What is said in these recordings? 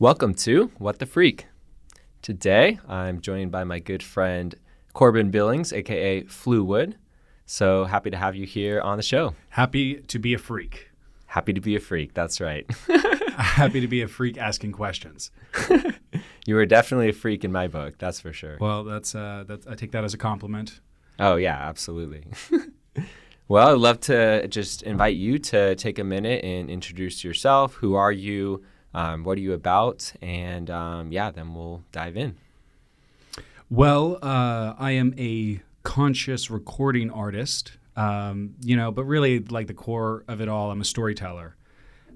Welcome to What the Freak. Today, I'm joined by my good friend Corbin Billings, aka Floowood. So happy to have you here on the show. Happy to be a freak. Happy to be a freak, that's right. Happy to be a freak asking questions. You were definitely a freak in my book, that's for sure. Well, that's I take that as a compliment. Oh yeah, absolutely. Well, I'd love to just invite you to take a minute and introduce yourself. Who are you? What are you about? And then we'll dive in. Well, I am a conscious recording artist, but really like the core of it all, I'm a storyteller.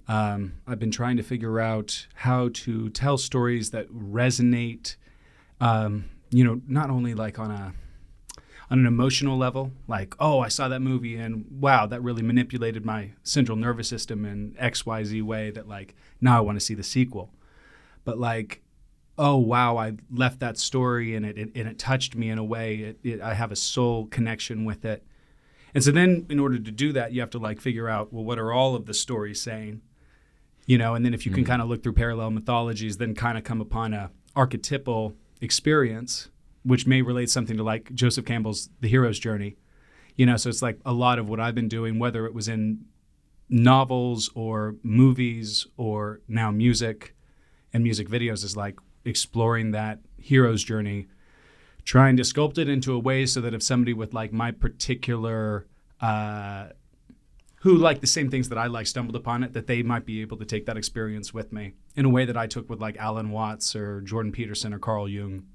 I've been trying to figure out how to tell stories that resonate, not only like on an emotional level, like, oh, I saw that movie and wow, that really manipulated my central nervous system in XYZ way that like, now I want to see the sequel. But like, oh, wow, I left that story and it touched me in a way, I have a soul connection with it. And so then in order to do that, you have to like figure out, well, what are all of the stories saying? And then if you can kind of look through parallel mythologies, then kind of come upon a archetypal experience, which may relate something to like Joseph Campbell's The Hero's Journey. So it's like a lot of what I've been doing, whether it was in novels or movies or now music and music videos, is like exploring that hero's journey, trying to sculpt it into a way so that if somebody with like my particular, who like the same things that I like stumbled upon it, that they might be able to take that experience with me in a way that I took with like Alan Watts or Jordan Peterson or Carl Jung.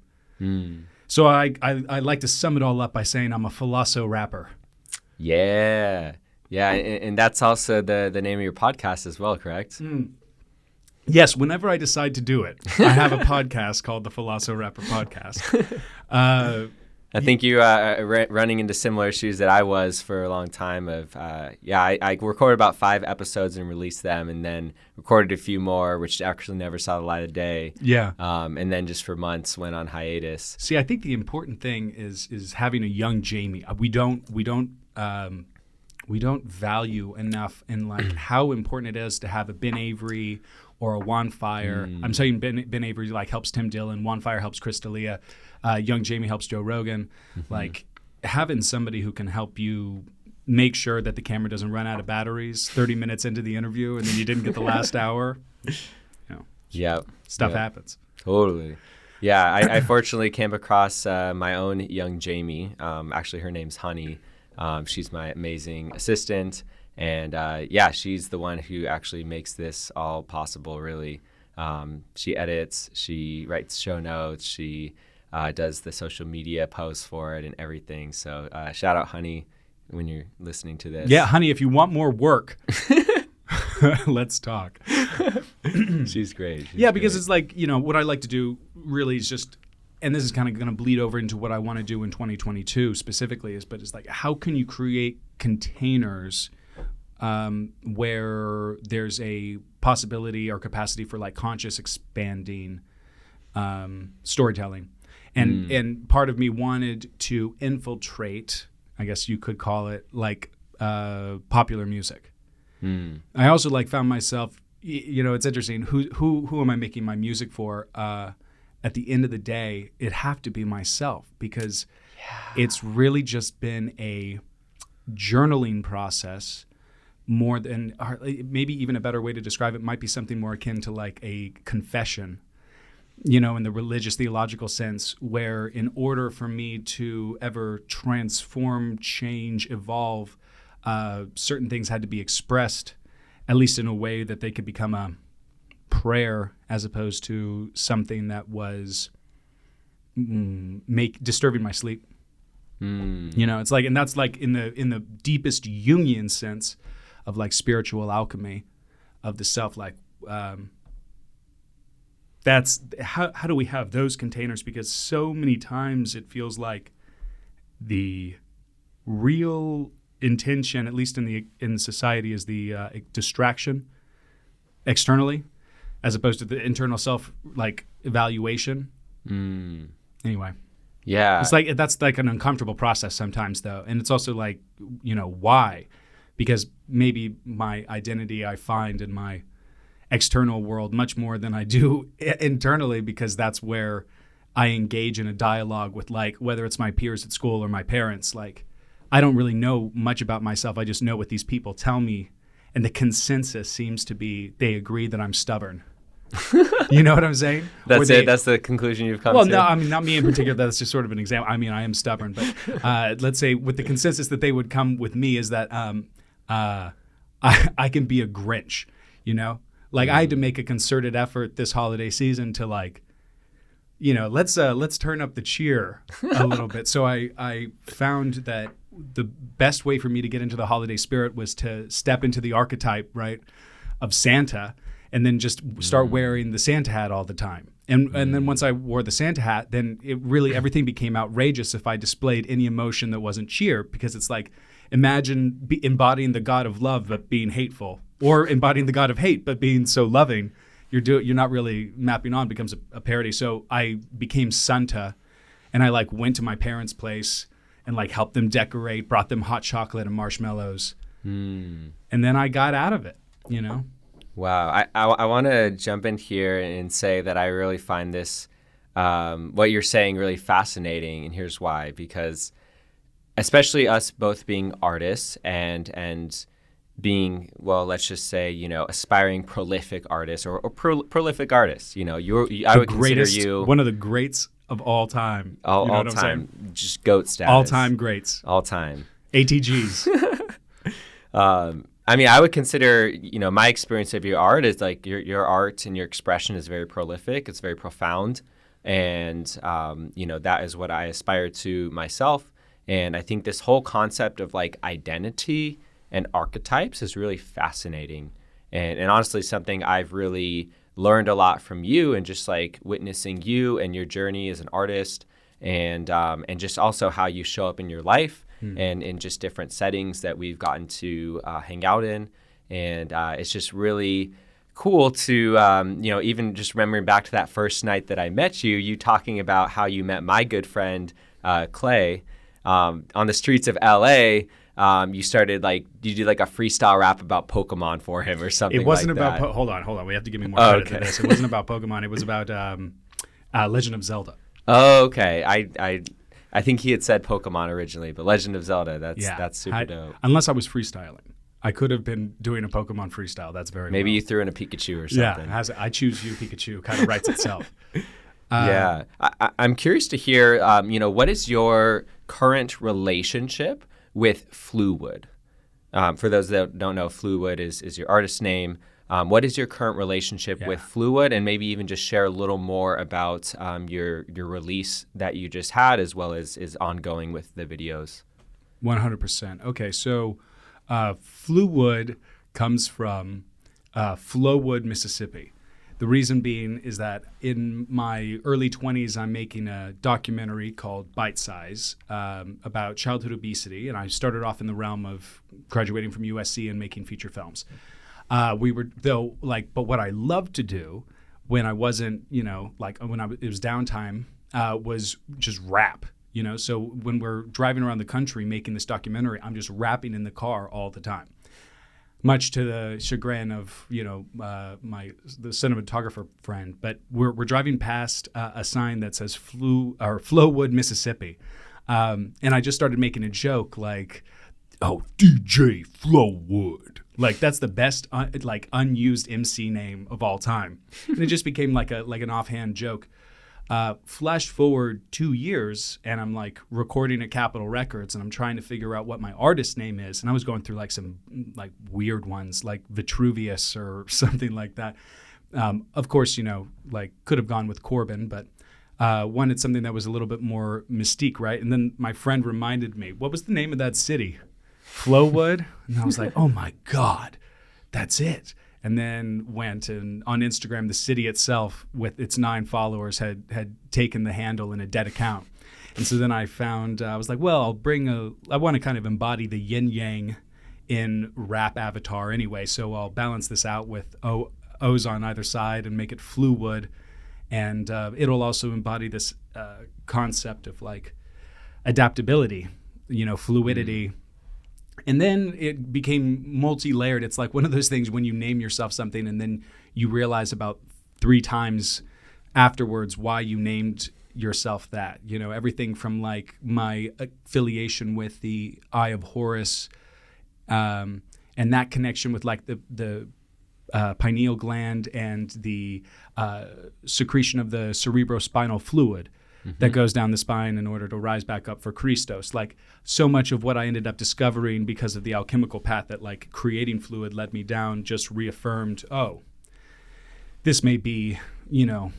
So I like to sum it all up by saying I'm a philoso-rapper. Yeah. Yeah, and that's also the name of your podcast as well, correct? Yes, whenever I decide to do it, I have a podcast called the Philoso-Rapper Podcast. I think you running into similar issues that I was for a long time I recorded about 5 episodes and released them, and then recorded a few more, which actually never saw the light of day. Yeah. And then just for months went on hiatus. See, I think the important thing is having a young Jamie. We don't value enough in like how important it is to have a Ben Avery or a Juan Fire. I'm saying Ben Avery like helps Tim Dillon, Juan Fire helps Chris D'Elia, young Jamie helps Joe Rogan. Like having somebody who can help you make sure that the camera doesn't run out of batteries 30 minutes into the interview and then you didn't get the last hour. Stuff happens. Totally. Yeah, I fortunately came across my own young Jamie. Actually, her name's Honey. She's my amazing assistant. And she's the one who actually makes this all possible, really. She edits, she writes show notes, she does the social media posts for it and everything. So shout out Honey when you're listening to this. Yeah, Honey, if you want more work, let's talk. She's great. Because it's like, what I like to do really is just, and this is kind of going to bleed over into what I want to do in 2022 specifically, but it's like, how can you create containers where there's a possibility or capacity for like conscious expanding storytelling. And part of me wanted to infiltrate, I guess you could call it, like popular music. I also like found myself, it's interesting, who am I making my music for? At the end of the day, it'd have to be myself, because it's really just been a journaling process more than, maybe even a better way to describe it might be something more akin to like a confession, in the religious theological sense, where in order for me to ever transform, change, evolve, certain things had to be expressed, at least in a way that they could become a prayer as opposed to something that was disturbing my sleep. It's like, and that's like in the deepest Jungian sense of like spiritual alchemy of the self. Like that's how do we have those containers? Because so many times it feels like the real intention, at least in society, is the distraction externally, as opposed to the internal self like evaluation. Anyway. Yeah. It's like, that's like an uncomfortable process sometimes though. And it's also like, why? Because maybe my identity I find in my external world much more than I do internally, because that's where I engage in a dialogue with, like, whether it's my peers at school or my parents. Like, I don't really know much about myself. I just know what these people tell me. And the consensus seems to be they agree that I'm stubborn. You know what I'm saying? That's it. That's the conclusion you've come to. Well, no, I mean, not me in particular. That's just sort of an example. I mean, I am stubborn, but let's say with the consensus that they would come with me is that I can be a Grinch, you know? Like, I had to make a concerted effort this holiday season to, like, you know, let's turn up the cheer a little bit. So I found that the best way for me to get into the holiday spirit was to step into the archetype, right, of Santa, and then just start wearing the Santa hat all the time. And then once I wore the Santa hat, then it really, everything became outrageous if I displayed any emotion that wasn't cheer, because it's like, imagine embodying the God of love but being hateful, or embodying the God of hate but being so loving. You're not really mapping on, becomes a parody. So I became Santa, and I, like, went to my parents' place and, like, helped them decorate, brought them hot chocolate and marshmallows. And then I got out of it, you know? Wow. I want to jump in here and say that I really find this, what you're saying, really fascinating. And here's why. Because especially us both being artists and being, well, let's just say, you know, aspiring prolific artists or prolific artists, you know, I would consider you one of the greats of all time. All time, just GOAT status. All time greats. All time. ATGs. I mean, I would consider, you know, my experience of your art is like your art and your expression is very prolific. It's very profound. And, you know, that is what I aspire to myself. And I think this whole concept of, like, identity and archetypes is really fascinating. And honestly, something I've really learned a lot from you, and just, like, witnessing you and your journey as an artist, and just also how you show up in your life and in just different settings that we've gotten to hang out in. And it's just really cool to, you know, even just remembering back to that first night that I met you, you talking about how you met my good friend, Clay, on the streets of LA. You started, like, you did, like, a freestyle rap about Pokemon for him or something. It wasn't like about that. hold on. We have to give me more credit to this. It wasn't about Pokemon. It was about Legend of Zelda. Oh, okay. I think he had said Pokemon originally, but Legend of Zelda, that's super dope. Unless I was freestyling. I could have been doing a Pokemon freestyle. That's very Maybe well. you threw in a Pikachu or something. Yeah, I choose you, Pikachu. Kind of writes itself. Yeah. I'm curious to hear, you know, what is your current relationship with Floowood? For those that don't know, Floowood is your artist name. What is your current relationship with Floowood? And maybe even just share a little more about your release that you just had, as well as is ongoing with the videos. 100%. Okay, so Floowood comes from Floowood, Mississippi. The reason being is that in my early 20s, I'm making a documentary called Bite Size about childhood obesity, and I started off in the realm of graduating from USC and making feature films. But what I loved to do when I wasn't, you know, like when it was downtime, was just rap. You know, so when we're driving around the country making this documentary, I'm just rapping in the car all the time, much to the chagrin of, you know, the cinematographer friend. But we're driving past a sign that says Floowood, Mississippi, and I just started making a joke like, "Oh, DJ Floowood." Like, that's the best unused MC name of all time, and it just became like an offhand joke. Flash forward 2 years, and I'm, like, recording at Capitol Records, and I'm trying to figure out what my artist name is. And I was going through, like, some, like, weird ones, like Vitruvius or something like that. Of course, you know, like, could have gone with Corbin, but wanted something that was a little bit more mystique, right? And then my friend reminded me, what was the name of that city? Floowood? And I was like, oh my God, that's it. And then went, and on Instagram, the city itself with its 9 followers had taken the handle in a dead account. And so then I found, I was like, well, I want to kind of embody the yin yang in rap avatar anyway. So I'll balance this out with O's on either side and make it Floowood. And it'll also embody this concept of, like, adaptability, you know, fluidity. And then it became multi-layered. It's like one of those things when you name yourself something and then you realize about 3 times afterwards why you named yourself that. You know, everything from like my affiliation with the Eye of Horus, and that connection with like the pineal gland and the secretion of the cerebrospinal fluid that goes down the spine in order to rise back up for Christos. Like, so much of what I ended up discovering because of the alchemical path that like creating fluid led me down just reaffirmed, oh, this may be, you know,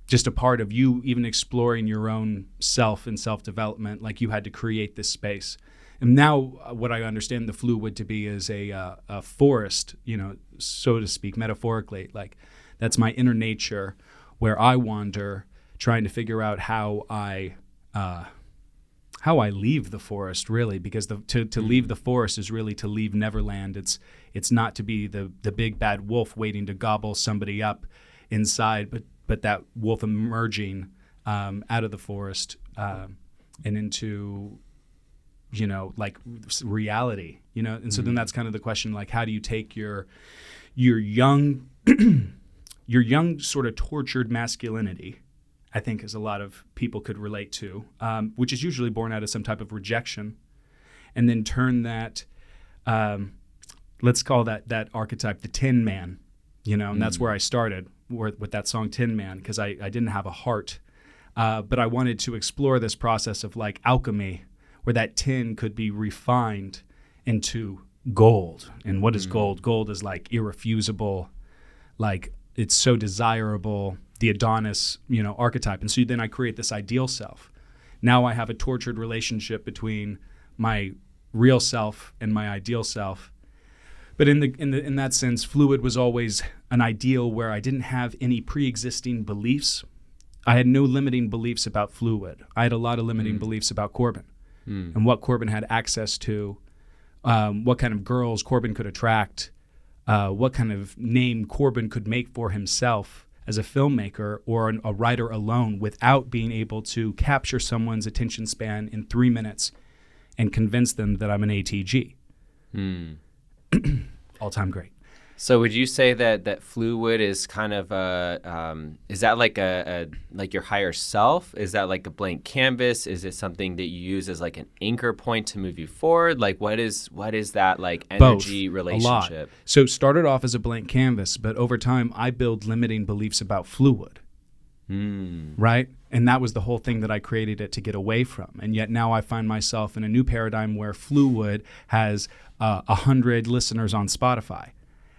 just a part of you even exploring your own self and self-development. Like, you had to create this space. And now what I understand the Floowood to be is a forest, you know, so to speak, metaphorically. Like, that's my inner nature where I wander, trying to figure out how I leave the forest, really, because to leave the forest is really to leave Neverland. It's not to be the big bad wolf waiting to gobble somebody up inside, but that wolf emerging out of the forest and into, you know, like reality, you know. And so then that's kind of the question, like, how do you take your young your young sort of tortured masculinity, I think, as a lot of people could relate to, which is usually born out of some type of rejection, and then turn that, let's call that archetype the Tin Man, you know, and that's where I started with that song Tin Man, because I didn't have a heart, but I wanted to explore this process of like alchemy, where that tin could be refined into gold. And what is gold? Gold is like irrefusable, like it's so desirable, the Adonis, you know, archetype. And so then I create this ideal self. Now I have a tortured relationship between my real self and my ideal self. But in that sense, Floowood was always an ideal where I didn't have any pre-existing beliefs. I had no limiting beliefs about Floowood. I had a lot of limiting beliefs about Corbin. And what Corbin had access to, what kind of girls Corbin could attract, what kind of name Corbin could make for himself as a filmmaker or a writer alone, without being able to capture someone's attention span in 3 minutes and convince them that I'm an ATG. All-time great. So would you say that Floowood is kind of is that like like your higher self? Is that like a blank canvas? Is it something that you use as like an anchor point to move you forward? Like, what is that like energy relationship? A lot. So it started off as a blank canvas, but over time I build limiting beliefs about Floowood. Right? And that was the whole thing that I created it to get away from. And yet now I find myself in a new paradigm where Floowood has 100 listeners on Spotify.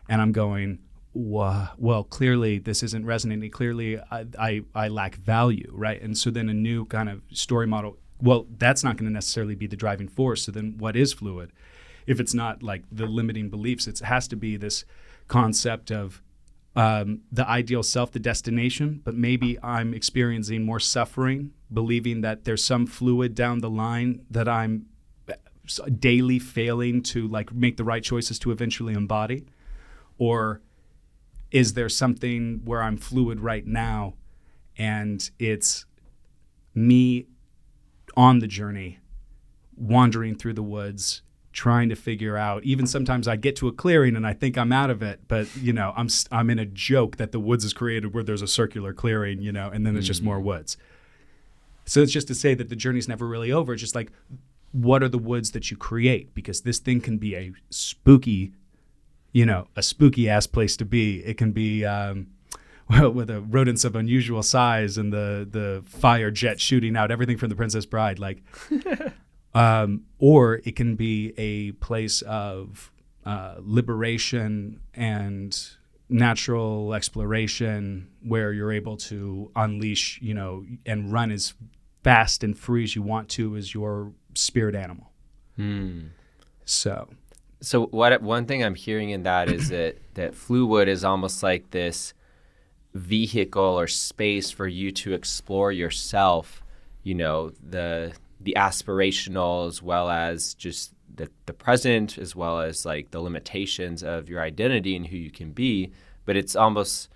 And I'm going, well, clearly this isn't resonating. Clearly I lack value, right? And so then a new kind of story model, well, that's not going to necessarily be the driving force. So then what is Floowood? If it's not like the limiting beliefs, it has to be this concept of the ideal self, the destination, but maybe I'm experiencing more suffering, believing that there's some Floowood down the line that I'm daily failing to like make the right choices to eventually embody. Or is there something where I'm Floowood right now and it's me on the journey, wandering through the woods, trying to figure out, even sometimes I get to a clearing and I think I'm out of it, but you know, I'm in a joke that the woods is created where there's a circular clearing, you know, and then it's just more woods. So it's just to say that the journey's never really over. It's just like, what are the woods that you create? Because this thing can be a spooky, you know, a spooky ass place to be. It can be well, with the rodents of unusual size and the fire jet shooting out, everything from The Princess Bride, like, or it can be a place of liberation and natural exploration where you're able to unleash, you know, and run as fast and free as you want to as your spirit animal. So one thing I'm hearing in that is that Floowood is almost like this vehicle or space for you to explore yourself, you know, the aspirational as well as just the present, as well as like the limitations of your identity and who you can be. But it's almost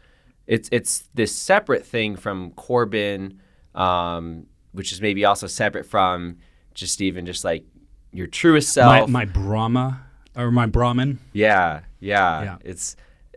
it's this separate thing from Corbin, which is maybe also separate from just even just like your truest self. My Brahma or my Brahman. Yeah. It's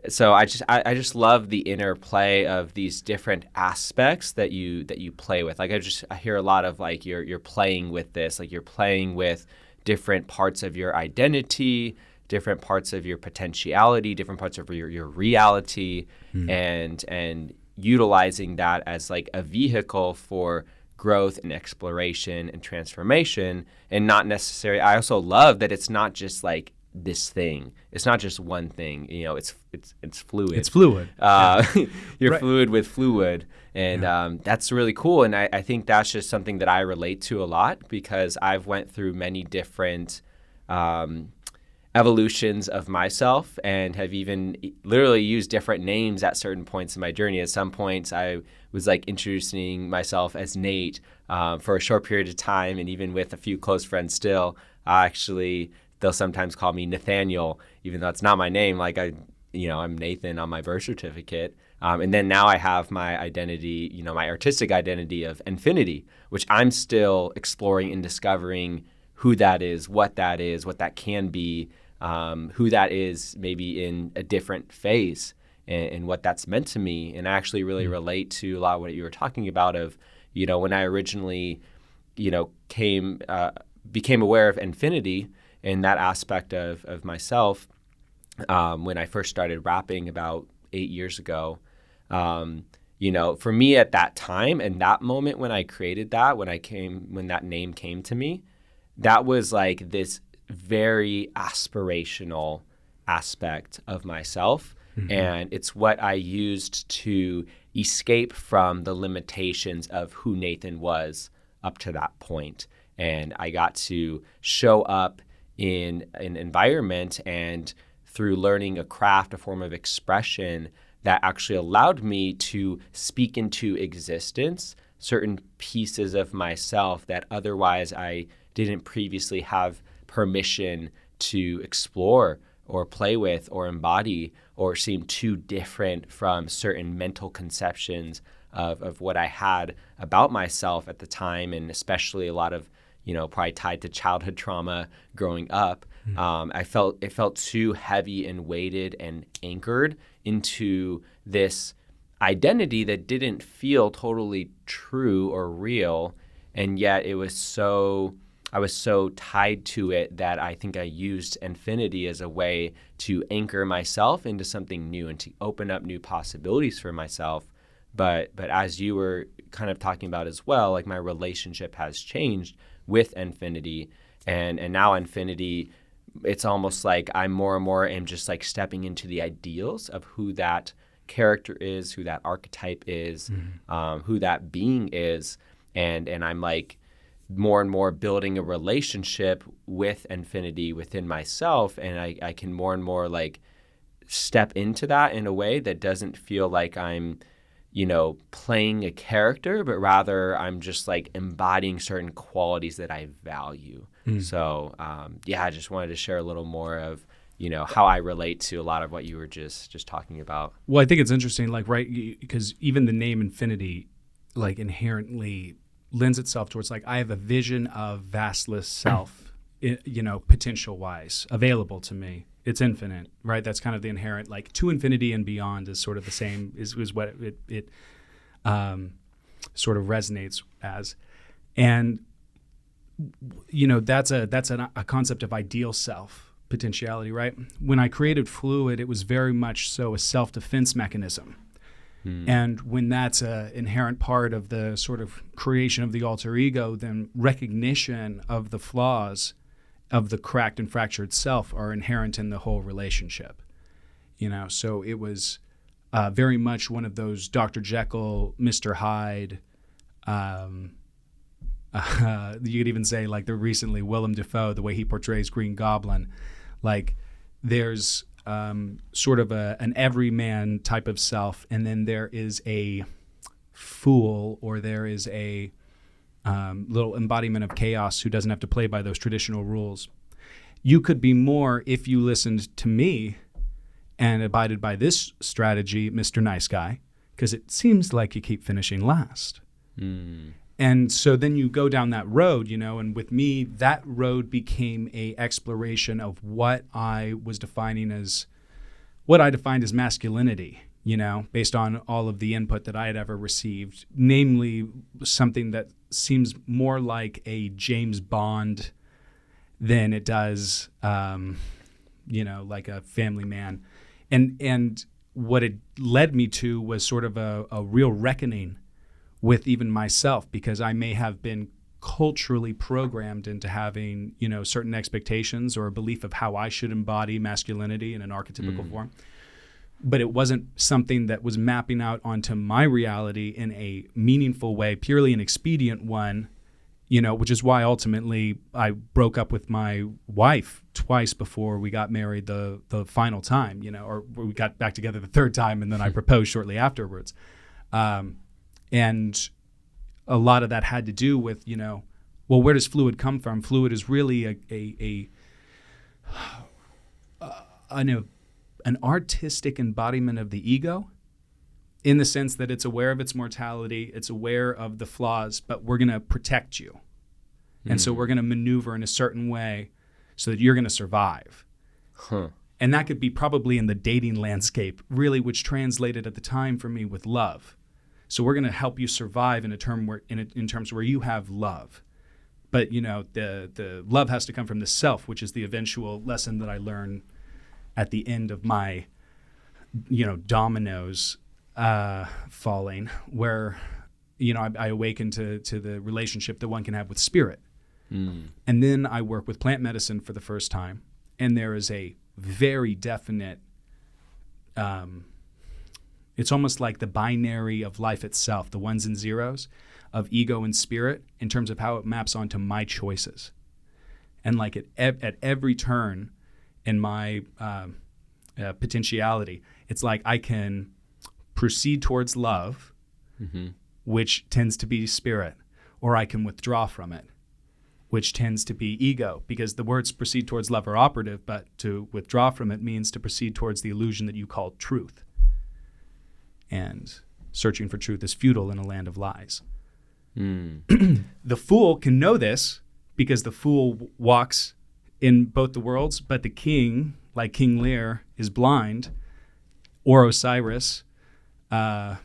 so I just love the interplay of these different aspects that you play with. Like I hear a lot of like you're playing with this, like you're playing with different parts of your identity, different parts of your potentiality, different parts of your reality, and utilizing that as like a vehicle for growth and exploration and transformation, and not necessarily. I also love that it's not just like this thing. It's not just one thing. You know, it's fluid. It's fluid. You're Right. fluid with Floowood, and that's really cool. And I think that's just something that I relate to a lot because I've went through many different evolutions of myself and have even literally used different names at certain points in my journey. At some points, I was like introducing myself as Nate for a short period of time, and even with a few close friends still, they'll sometimes call me Nathaniel, even though it's not my name. Like I'm Nathan on my birth certificate. And then now I have my identity, my artistic identity of Infinity, which I'm still exploring and discovering who that is, what that can be, who that is maybe in a different phase and what that's meant to me. And I actually really relate to a lot of what you were talking about of, when I originally, became aware of Infinity and that aspect of myself, when I first started rapping about 8 years ago. For me at that time and that moment when I created that, when that name came to me, that was like this very aspirational aspect of myself. And it's what I used to escape from the limitations of who Nathan was up to that point. And I got to show up in an environment and through learning a craft, a form of expression that actually allowed me to speak into existence certain pieces of myself that otherwise I didn't previously have permission to explore or play with or embody, or seemed too different from certain mental conceptions of what I had about myself at the time, and especially a lot of, probably tied to childhood trauma growing up. It felt too heavy and weighted and anchored into this identity that didn't feel totally true or real, and yet I was so tied to it that I think I used Infinity as a way to anchor myself into something new and to open up new possibilities for myself. But as you were kind of talking about as well, like my relationship has changed with Infinity, and now Infinity, it's almost like I'm more and more am just like stepping into the ideals of who that character is, who that archetype is, who that being is, and I'm like more and more building a relationship with Infinity within myself, and I can more and more like step into that in a way that doesn't feel like I'm playing a character, but rather I'm just like embodying certain qualities that I value. So I just wanted to share a little more of how I relate to a lot of what you were just talking about. Well, I think it's interesting, like, right, because even the name Infinity, like, inherently lends itself towards, like, I have a vision of vastless self, potential-wise, available to me. It's infinite, right? That's kind of the inherent, like, to infinity and beyond is sort of the same, is what it sort of resonates as. And, that's a concept of ideal self, potentiality, right? When I created Floowood, it was very much so a self-defense mechanism. And when that's an inherent part of the sort of creation of the alter ego, then recognition of the flaws of the cracked and fractured self are inherent in the whole relationship. So it was very much one of those Dr. Jekyll, Mr. Hyde. You could even say, like, the recently Willem Dafoe, the way he portrays Green Goblin, like there's sort of an everyman type of self, and then there is a fool, or there is a little embodiment of chaos who doesn't have to play by those traditional rules. You could be more if you listened to me and abided by this strategy, Mr. Nice Guy, because it seems like you keep finishing last. And so then you go down that road, and with me, that road became a exploration of what I was defining as what I defined as masculinity, based on all of the input that I had ever received, namely something that seems more like a James Bond than it does, like a family man. And what it led me to was sort of a real reckoning with even myself, because I may have been culturally programmed into having, certain expectations or a belief of how I should embody masculinity in an archetypical form. But it wasn't something that was mapping out onto my reality in a meaningful way, purely an expedient one, which is why ultimately I broke up with my wife twice before we got married the final time, or we got back together the third time, and then I proposed shortly afterwards. And a lot of that had to do with, where does Floowood come from? Floowood is really an artistic embodiment of the ego, in the sense that it's aware of its mortality, it's aware of the flaws, but we're going to protect you. And so we're going to maneuver in a certain way so that you're going to survive. And that could be probably in the dating landscape, really, which translated at the time for me with love. So we're going to help you survive in terms where you have love. But, the love has to come from the self, which is the eventual lesson that I learned at the end of my, dominoes falling, where, I awakened to the relationship that one can have with spirit. And then I work with plant medicine for the first time. And there is a very definite, it's almost like the binary of life itself, the ones and zeros of ego and spirit, in terms of how it maps onto my choices. And like at every turn in my potentiality, it's like I can proceed towards love, which tends to be spirit, or I can withdraw from it, which tends to be ego, because the words proceed towards love are operative, but to withdraw from it means to proceed towards the illusion that you call truth. And searching for truth is futile in a land of lies. The fool can know this, because the fool walks in both the worlds, but the king, like King Lear, is blind, or Osiris, and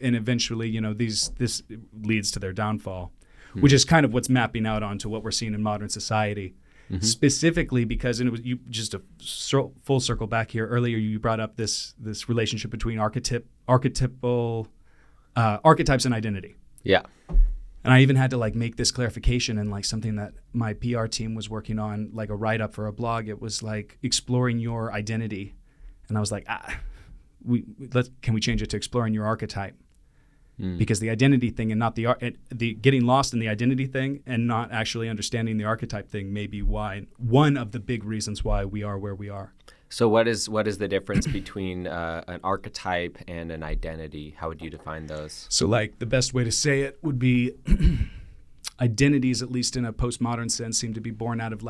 eventually, this leads to their downfall, which is kind of what's mapping out onto what we're seeing in modern society. Specifically because, and it was just a full circle back here earlier, you brought up this relationship between archetypal archetypes and identity. Yeah. And I even had to make this clarification, and something that my PR team was working on, like a write-up for a blog. It was like exploring your identity. And I was like, can we change it to exploring your archetype? Because the identity thing and not the getting lost in the identity thing and not actually understanding the archetype thing may be one of the big reasons why we are where we are. So what is the difference between an archetype and an identity? How would you define those? So the best way to say it would be identities, at least in a postmodern sense, seem to be born out of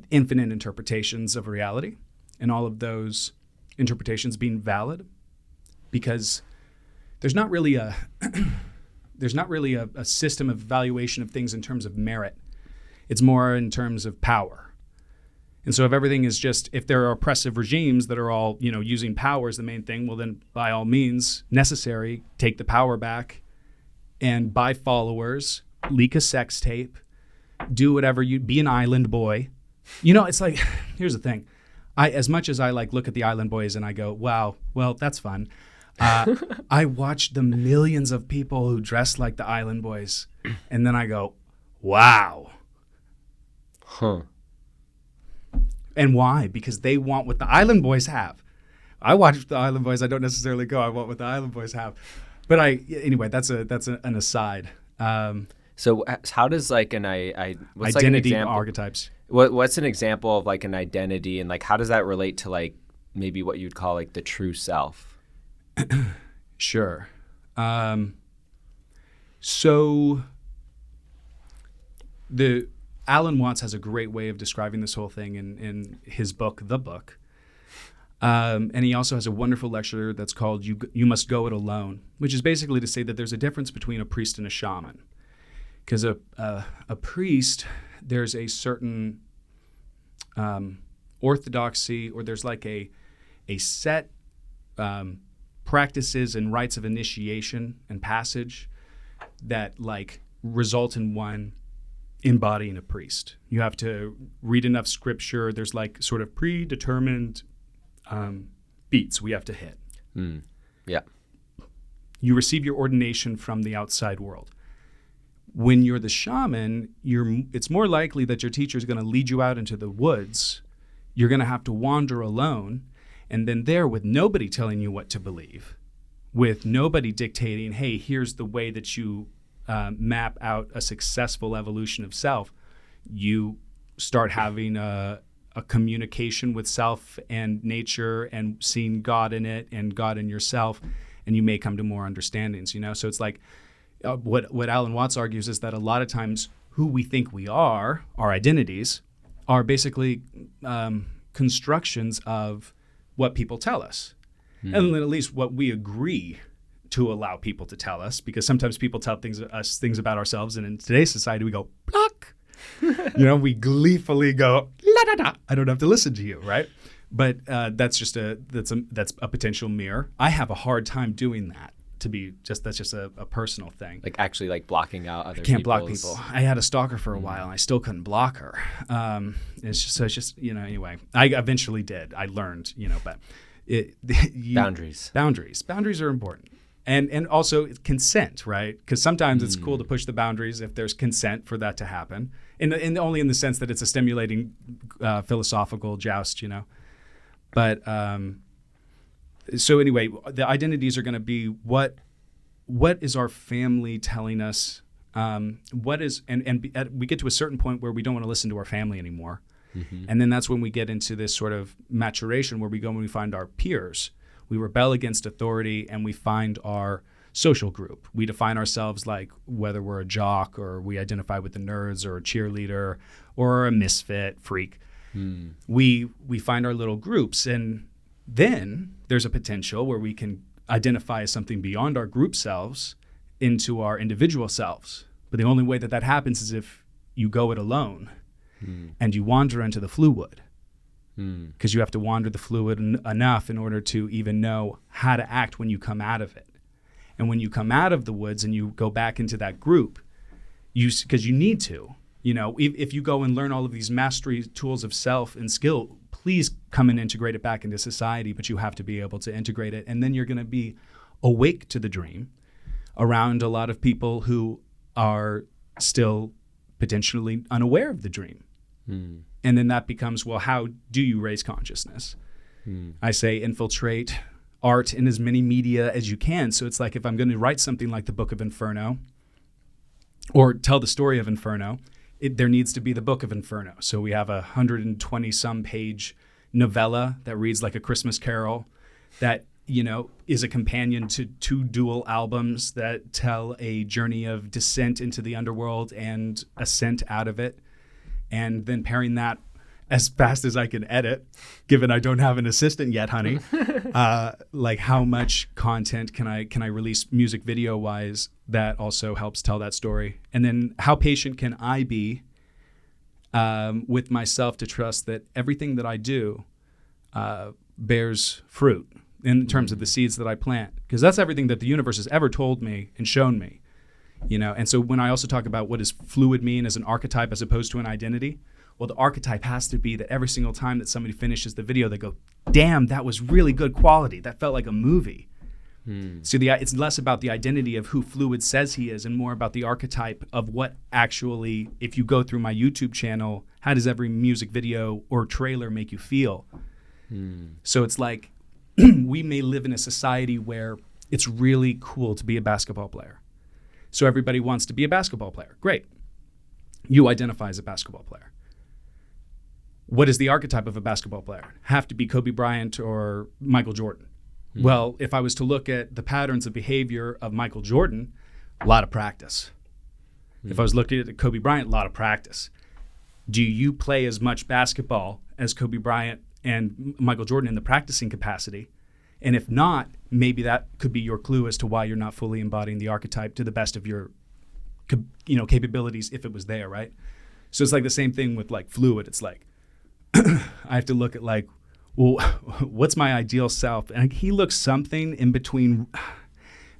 infinite interpretations of reality, and all of those interpretations being valid, because there's not really a system of evaluation of things in terms of merit. It's more in terms of power. And so if everything is if there are oppressive regimes that are all, using power as the main thing, well then by all means necessary, take the power back and buy followers, leak a sex tape, do whatever be an island boy. It's here's the thing. As much as I look at the island boys and I go, wow, well, that's fun. I watch the millions of people who dress like the island boys, and then I go, wow. And why? Because they want what the island boys have. I watch the island boys. I don't necessarily go, I want what the island boys have. But anyway, that's an aside. So how does what's identity an archetypes? What's an example of an identity, and how does that relate to maybe what you'd call the true self? Sure. So Alan Watts has a great way of describing this whole thing in his book, The Book. And he also has a wonderful lecture that's called You Must Go It Alone, which is basically to say that there's a difference between a priest and a shaman. Because a priest, there's a certain orthodoxy, or there's like a set practices and rites of initiation and passage that like result in one embodying a priest. You have to read enough scripture. There's like sort of predetermined beats we have to hit. Yeah. You receive your ordination from the outside world. When you're the shaman, it's more likely that your teacher is going to lead you out into the woods. You're going to have to wander alone, and then there, with nobody telling you what to believe, with nobody dictating, hey, here's the way that you map out a successful evolution of self, you start having a communication with self and nature and seeing God in it and God in yourself, and you may come to more understandings, So it's like what Alan Watts argues is that a lot of times who we think we are, our identities, are basically constructions of what people tell us. And then at least what we agree to allow people to tell us, because sometimes people tell things about ourselves, and in today's society we go, block. We gleefully go, la da da, I don't have to listen to you, right? But that's a potential mirror. I have a hard time doing that. That's just a personal thing. Like actually like blocking out other people. Can't block people. I had a stalker for a while and I still couldn't block her. It's just anyway, I eventually did. I learned, but boundaries. Boundaries are important. And also consent, right? Because sometimes it's cool to push the boundaries if there's consent for that to happen. And only in the sense that it's a stimulating philosophical joust, But so anyway, the identities are going to be what is our family telling us? What is we get to a certain point where we don't want to listen to our family anymore, and then that's when we get into this sort of maturation where we go and we find our peers. We rebel against authority and we find our social group. We define ourselves like whether we're a jock or we identify with the nerds or a cheerleader or a misfit freak. We find our little groups, and then there's a potential where we can identify as something beyond our group selves into our individual selves. But the only way that happens is if you go it alone and you wander into the Floowood, because you have to wander the Floowood enough in order to even know how to act when you come out of it. And when you come out of the woods and you go back into that group, because you need to, if you go and learn all of these mastery tools of self and skill, please come and integrate it back into society, but you have to be able to integrate it. And then you're going to be awake to the dream around a lot of people who are still potentially unaware of the dream. And then that becomes, well, how do you raise consciousness? I say infiltrate art in as many media as you can. So it's like if I'm going to write something like the Book of Inferno or tell the story of Inferno, there needs to be the Book of Inferno. So we have 120-some page novella that reads like a Christmas carol that, is a companion to 2 dual albums that tell a journey of descent into the underworld and ascent out of it. And then pairing that as fast as I can edit, given I don't have an assistant yet, honey, like how much content can I release music video wise that also helps tell that story? And then how patient can I be with myself to trust that everything that I do bears fruit in terms of the seeds that I plant? Because that's everything that the universe has ever told me and shown me. And so when I also talk about what does fluid mean as an archetype as opposed to an identity, well, the archetype has to be that every single time that somebody finishes the video, they go, damn, that was really good quality. That felt like a movie. So it's less about the identity of who Floowood says he is and more about the archetype of what actually, if you go through my YouTube channel, how does every music video or trailer make you feel? So it's like we may live in a society where it's really cool to be a basketball player. So everybody wants to be a basketball player. Great. You identify as a basketball player. What is the archetype of a basketball player? Have to be Kobe Bryant or Michael Jordan. Well, if I was to look at the patterns of behavior of Michael Jordan, a lot of practice. If I was looking at Kobe Bryant, a lot of practice. Do you play as much basketball as Kobe Bryant and Michael Jordan in the practicing capacity? And if not, maybe that could be your clue as to why you're not fully embodying the archetype to the best of your capabilities if it was there, right? So it's like the same thing with like Floowood. It's like, I have to look at like, well, what's my ideal self? And he looks something in between,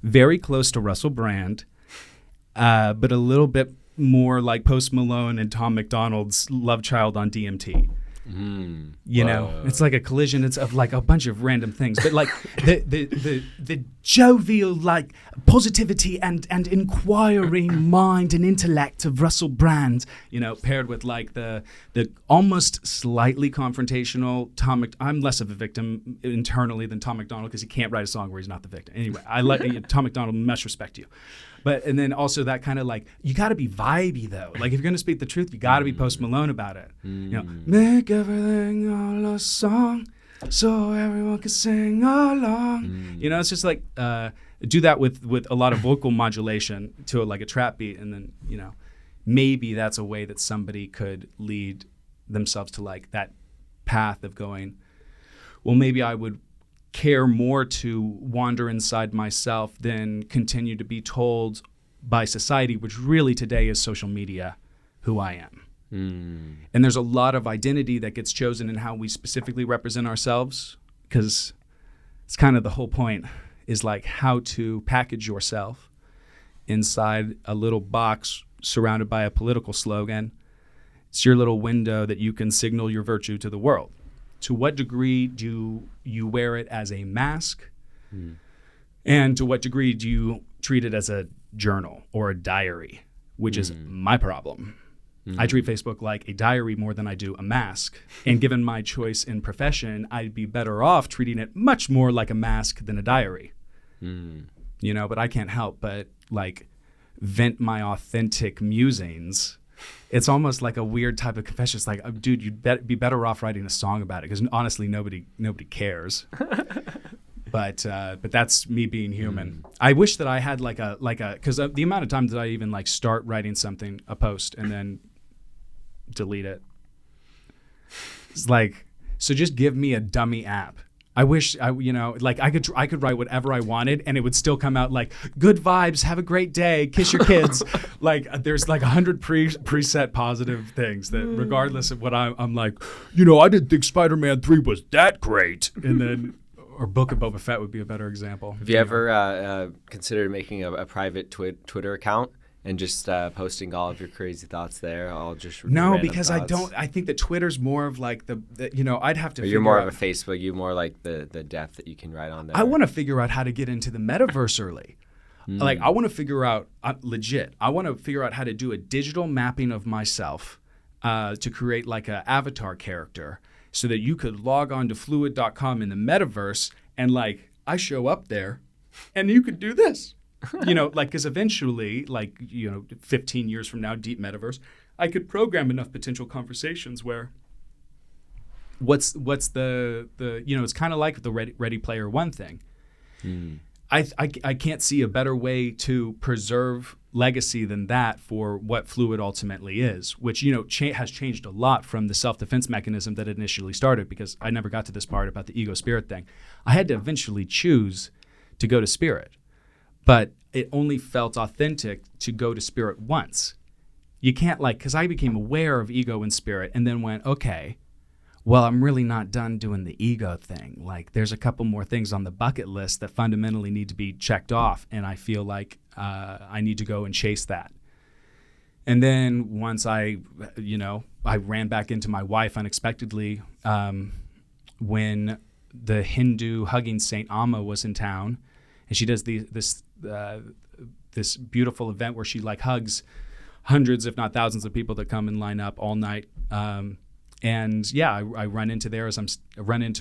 very close to Russell Brand, but a little bit more like Post Malone and Tom McDonald's love child on DMT. You know, it's like a collision. It's of like a bunch of random things, but like the jovial like positivity and inquiring mind and intellect of Russell Brand, you know, paired with like the almost slightly confrontational I'm less of a victim internally than Tom McDonald because he can't write a song where he's not the victim. Anyway, I like Tom McDonald, much respect to you. But and then also that kind of like you got to be vibey though. Like if you're gonna speak the truth, you got to be Post Malone about it. You know, make everything all a song, so everyone can sing along. You know, it's just like do that with a lot of vocal modulation to like a trap beat, and then you know maybe that's a way that somebody could lead themselves to like that path of going. Well, maybe I would care more to wander inside myself than continue to be told by society, which really today is social media, who I am. And there's a lot of identity that gets chosen in how we specifically represent ourselves, because it's kind of the whole point is like how to package yourself inside a little box surrounded by a political slogan. It's your little window that you can signal your virtue to the world. To what degree do you wear it as a mask? And to what degree do you treat it as a journal or a diary, which is my problem. I treat Facebook like a diary more than I do a mask. And given my choice in profession, I'd be better off treating it much more like a mask than a diary. You know, but I can't help but like vent my authentic musings. It's almost like a weird type of confession. It's like, dude, you'd be better off writing a song about it because honestly, nobody cares. But that's me being human. I wish that I had like a because the amount of time that I even like start writing something, a post, and then delete it. It's like, so just give me a dummy app. I wish I could write whatever I wanted and it would still come out like good vibes, have a great day, kiss your kids. Like there's like 100 preset positive things that regardless of what I'm like, you know, I didn't think Spider-Man 3 was that great. And then or Book of Boba Fett would be a better example. Have you ever considered making a private Twitter account and just posting all of your crazy thoughts there? All just no, because thoughts? I think that Twitter's more of like the you know, I'd have to. Or you're more of a Facebook. You're more like the depth that you can write on there. I want to figure out how to get into the metaverse early. Like I want to figure out legit. I want to figure out how to do a digital mapping of myself to create like an avatar character, so that you could log on to Floowood.com in the metaverse and like I show up there, and you could do this. You know, like, because eventually, like, you know, 15 years from now, deep metaverse, I could program enough potential conversations where what's the you know, it's kind of like the Ready Player One thing. I can't see a better way to preserve legacy than that for what Floowood ultimately is, which, you know, has changed a lot from the self-defense mechanism that it initially started, because I never got to this part about the ego spirit thing. I had to eventually choose to go to spirit. But it only felt authentic to go to spirit once. You can't like, because I became aware of ego and spirit and then went, okay, well, I'm really not done doing the ego thing. Like there's a couple more things on the bucket list that fundamentally need to be checked off. And I feel like I need to go and chase that. And then once I ran back into my wife unexpectedly when the Hindu hugging Saint Amma was in town. And she does this beautiful event where she like hugs hundreds, if not thousands, of people that come and line up all night. And yeah, I run into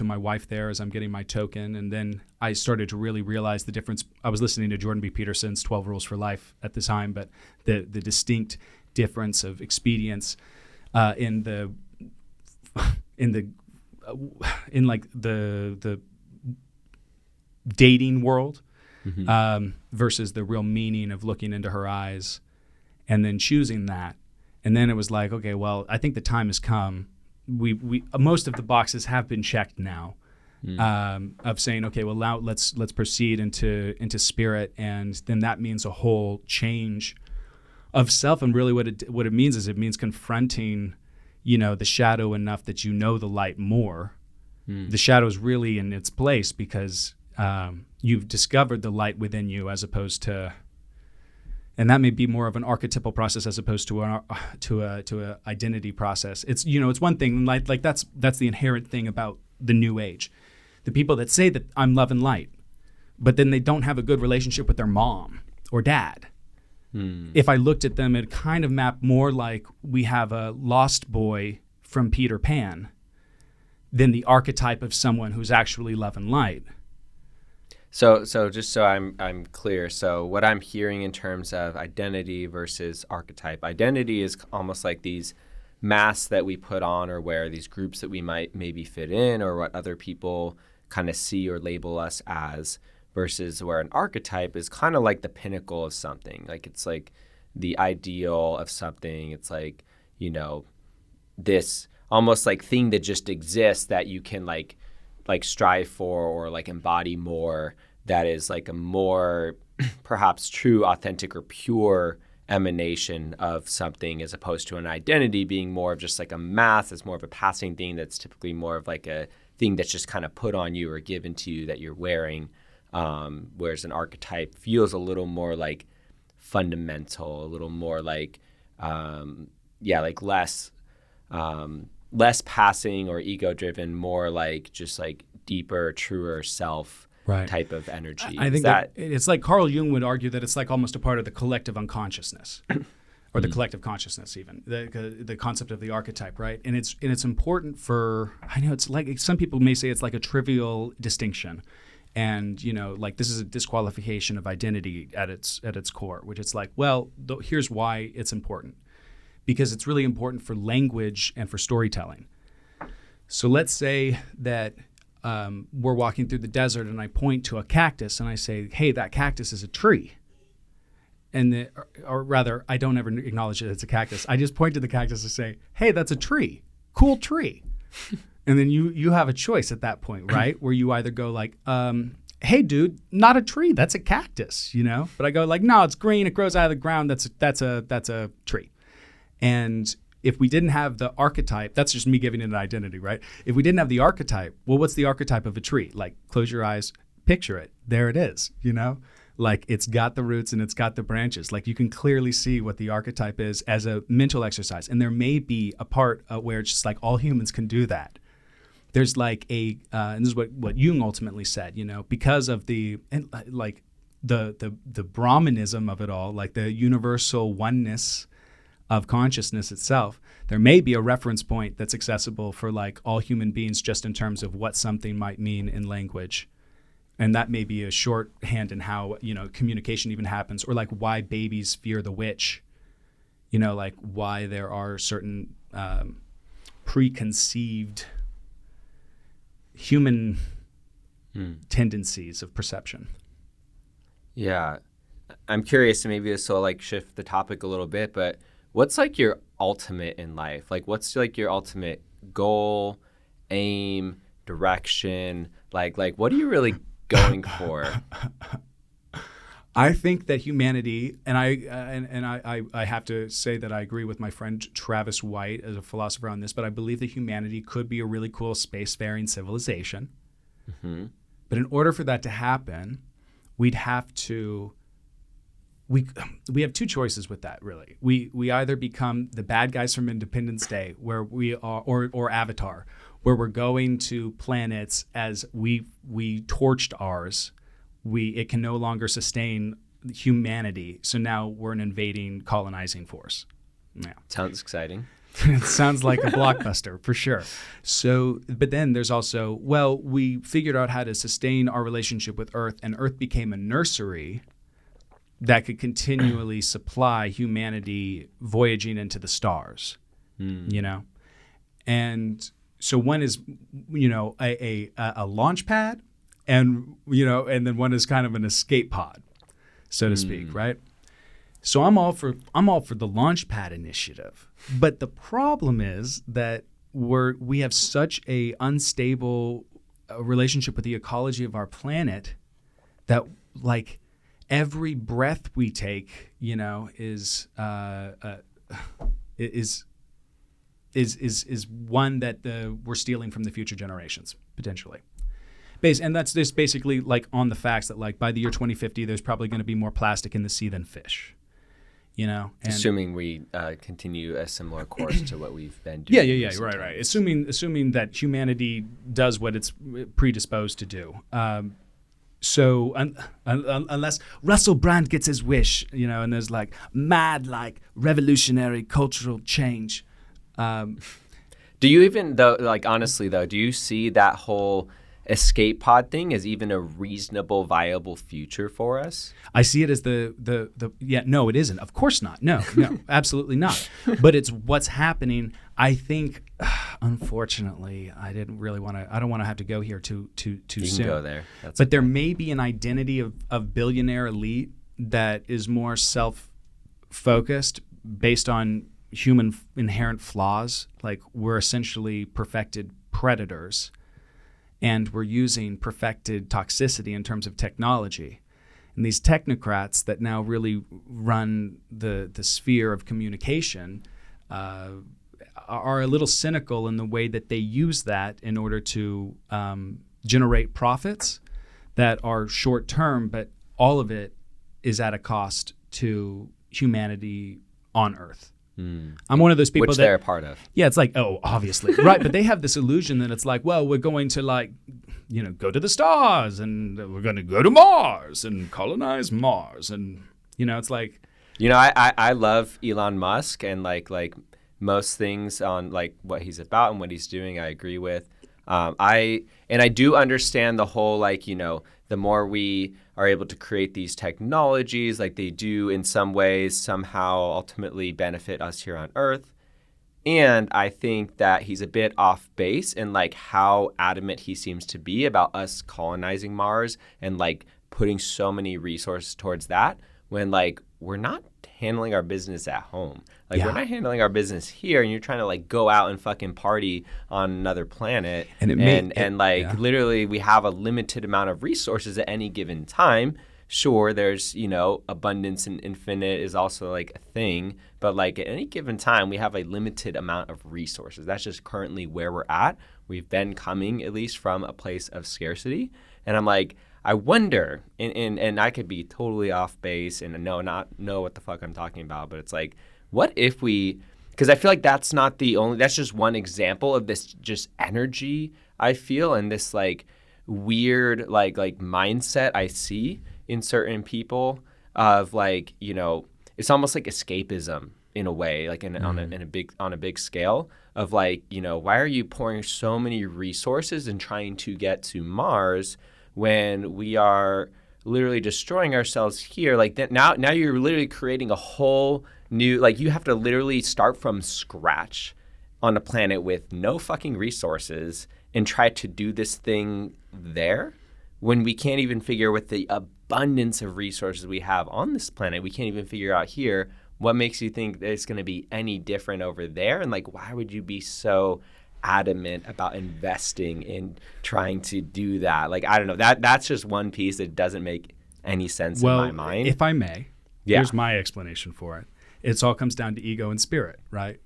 my wife there as I'm getting my token, and then I started to really realize the difference. I was listening to Jordan B. Peterson's 12 Rules for Life at the time, but the distinct difference of expedience in the dating world. Versus the real meaning of looking into her eyes and then choosing that. And then it was like, okay, well, I think the time has come. We most of the boxes have been checked now of saying, okay, well, now let's proceed into spirit. And then that means a whole change of self. And really what it means is it means confronting the shadow enough that you know the light more. The shadow is really in its place because you've discovered the light within you, as opposed to, and that may be more of an archetypal process as opposed to a identity process. It's it's one thing, like that's the inherent thing about the New Age. The people that say that I'm love and light, but then they don't have a good relationship with their mom or dad. If I looked at them, it kind of mapped more like we have a lost boy from Peter Pan than the archetype of someone who's actually love and light. So just so I'm clear, so what I'm hearing in terms of identity versus archetype, identity is almost like these masks that we put on or wear, these groups that we might maybe fit in, or what other people kind of see or label us as, versus where an archetype is kind of like the pinnacle of something. Like it's like the ideal of something. It's like, this almost like thing that just exists that you can like strive for or like embody more, that is like a more perhaps true, authentic, or pure emanation of something, as opposed to an identity being more of just like a mass. It's more of a passing thing that's typically more of like a thing that's just kind of put on you or given to you that you're wearing. Whereas an archetype feels a little more like fundamental, a little more like, like less passing or ego-driven, more like just like deeper, truer self type of energy. I think that it's like Carl Jung would argue that it's like almost a part of the collective unconsciousness, or the collective consciousness, even the concept of the archetype, right? And it's important for, I know it's like some people may say it's like a trivial distinction. And, like this is a disqualification of identity at its core, which it's like, well, here's why it's important. Because it's really important for language and for storytelling. So let's say that we're walking through the desert and I point to a cactus and I say, hey, that cactus is a tree. Or rather, I don't ever acknowledge that it's a cactus. I just point to the cactus and say, hey, that's a tree. Cool tree. And then you have a choice at that point, right? Where you either go like, hey, dude, not a tree. That's a cactus, But I go like, no, it's green. It grows out of the ground. That's a tree. And if we didn't have the archetype, that's just me giving it an identity, right? If we didn't have the archetype, well, what's the archetype of a tree? Like, close your eyes, picture it. There it is, Like, it's got the roots and it's got the branches. Like, you can clearly see what the archetype is as a mental exercise. And there may be a part where it's just like all humans can do that. There's like and this is what Jung ultimately said, because of the Brahmanism of it all, like the universal oneness of consciousness itself, there may be a reference point that's accessible for like all human beings, just in terms of what something might mean in language. And that may be a shorthand in how, communication even happens, or like why babies fear the witch, like why there are certain preconceived human tendencies of perception. Yeah. I'm curious, maybe this will like shift the topic a little bit, but what's like your ultimate in life? Like what's like your ultimate goal, aim, direction? Like what are you really going for? I think that humanity, and I have to say that I agree with my friend Travis White as a philosopher on this, but I believe that humanity could be a really cool spacefaring civilization. Mm-hmm. But in order for that to happen, we'd have to. We have two choices with that, really. We either become the bad guys from Independence Day, where we are, or Avatar, where we're going to planets as we torched ours. It can no longer sustain humanity, so now we're an invading, colonizing force. Yeah. Sounds exciting. It sounds like a blockbuster, for sure. So, but then there's also, we figured out how to sustain our relationship with Earth, and Earth became a nursery that could continually supply humanity voyaging into the stars, And so one is, a launch pad, and then one is kind of an escape pod, so to speak, right? So I'm all for the launch pad initiative, but the problem is that we have such a unstable relationship with the ecology of our planet that like every breath we take, is is one that we're stealing from the future generations potentially. And that's just basically like on the facts that like by the year 2050, there's probably going to be more plastic in the sea than fish. And assuming we continue a similar course to what we've been doing. Yeah, right. Assuming that humanity does what it's predisposed to do. So unless Russell Brand gets his wish, and there's like mad, like revolutionary cultural change. Do you even though, like honestly though, do you see that whole escape pod thing as even a reasonable, viable future for us? I see it as no, it isn't. Of course not. No, absolutely not. But it's what's happening. I think, unfortunately, I don't want to have to go here too soon. You can go there. But there may be an identity of billionaire elite that is more self-focused based on human inherent flaws. Like we're essentially perfected predators. And we're using perfected toxicity in terms of technology. And these technocrats that now really run the sphere of communication are a little cynical in the way that they use that in order to generate profits that are short term, but all of it is at a cost to humanity on Earth. I'm one of those people which they're a part of. Yeah, it's like, oh, obviously. Right, but they have this illusion that it's like, well, we're going to like, go to the stars and we're going to go to Mars and colonize Mars. And, it's like. I love Elon Musk and like most things on like what he's about and what he's doing, I agree with. I do understand the whole like, the more we are able to create these technologies, like they do in some ways somehow ultimately benefit us here on Earth. And I think that he's a bit off base in like how adamant he seems to be about us colonizing Mars and like putting so many resources towards that when like we're not handling our business at home. Like we're not handling our business here, and you're trying to like go out and fucking party on another planet. And literally we have a limited amount of resources at any given time. Sure, there's, abundance and infinite is also like a thing, but like at any given time we have a limited amount of resources. That's just currently where we're at. We've been coming at least from a place of scarcity. And I'm like, I wonder, and I could be totally off base and not know what the fuck I'm talking about, but it's like, what if because I feel like that's just one example of this just energy I feel and this like weird like mindset I see in certain people of like, it's almost like escapism in a way, like on a big scale of like, why are you pouring so many resources and trying to get to Mars when we are literally destroying ourselves here? Like that now you're literally creating a whole new, like you have to literally start from scratch on a planet with no fucking resources and try to do this thing there when we can't even figure with the abundance of resources we have on this planet, we can't even figure out here what makes you think that it's going to be any different over there. And like, why would you be so adamant about investing in trying to do that? Like, I don't know, that's just one piece that doesn't make any sense in my mind. If I may, here's my explanation for it. It all comes down to ego and spirit, right?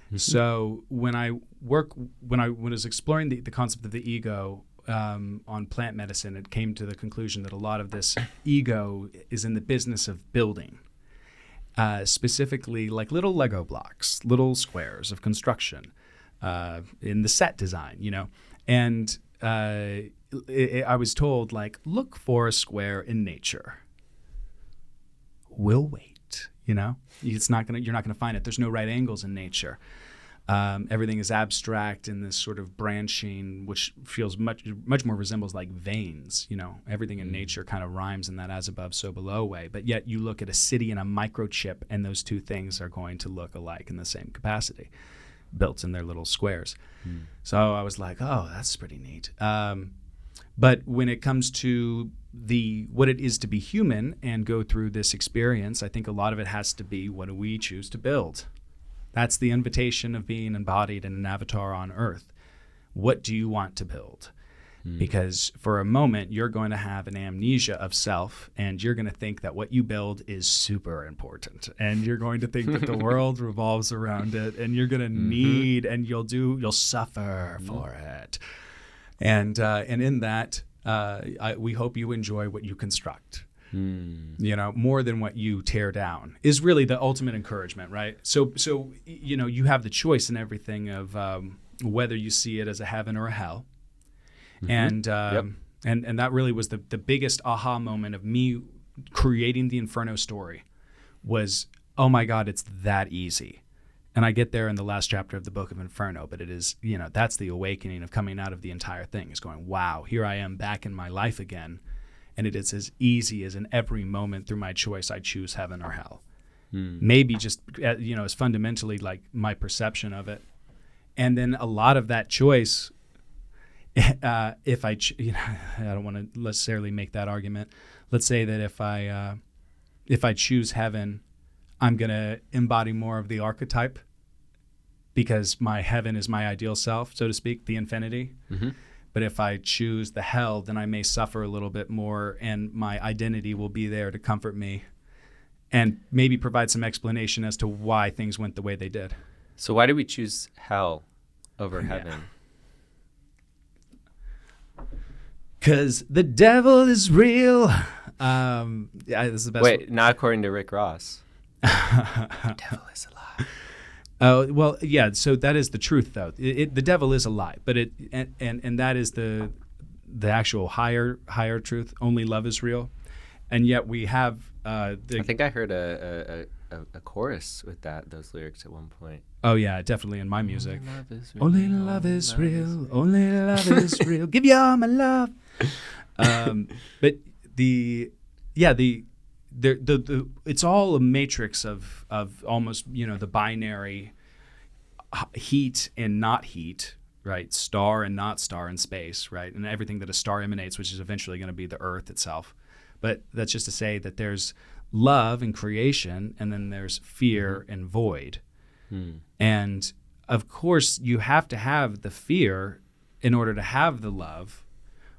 Mm-hmm. So when I was exploring the concept of the ego on plant medicine, it came to the conclusion that a lot of this ego is in the business of building, specifically like little Lego blocks, little squares of construction in the set design, And I was told, like, look for a square in nature. We'll wait. You're not gonna find it. There's no right angles in nature. Everything is abstract in this sort of branching, which feels much more resembles like veins. Everything in nature kind of rhymes in that as above, so below way. But yet you look at a city and a microchip, and those two things are going to look alike in the same capacity, built in their little squares. So I was like, oh, that's pretty neat. But when it comes to what it is to be human and go through this experience, I think a lot of it has to be, what do we choose to build? That's the invitation of being embodied in an avatar on Earth. What do you want to build? Because for a moment, you're going to have an amnesia of self, and you're going to think that what you build is super important. And you're going to think that the world revolves around it, and you're going to need, and you'll suffer for it. And in that, we hope you enjoy what you construct. More than what you tear down is really the ultimate encouragement, right? So you have the choice in everything of whether you see it as a heaven or a hell. And that really was the biggest aha moment of me creating the Inferno story was, oh my God, it's that easy. And I get there in the last chapter of the Book of Inferno, but it is, that's the awakening of coming out of the entire thing, is going, wow, here I am back in my life again. And it is as easy as in every moment through my choice, I choose heaven or hell. Maybe just, as fundamentally like my perception of it. And then a lot of that choice, if I don't want to necessarily make that argument. Let's say that if I choose heaven, I'm going to embody more of the archetype because my heaven is my ideal self, so to speak, the infinity. But if I choose the hell, then I may suffer a little bit more, and my identity will be there to comfort me and maybe provide some explanation as to why things went the way they did. So why do we choose hell over heaven? Because the devil is real. This is the best. Wait, not according to Rick Ross. The devil is a lie. Oh, well, yeah. So that is the truth, though. The devil is a lie, but and that is the actual higher truth. Only love is real, and yet we have. I think I heard a chorus with those lyrics at one point. Oh yeah, definitely in my music. Only love is real. Only love is real. Give you all my love. But the it's all a matrix of almost the binary heat and not heat, right? Star and not star in space, right? And everything that a star emanates, which is eventually going to be the Earth itself. But that's just to say that there's love and creation, and then there's fear and void. And of course, you have to have the fear in order to have the love.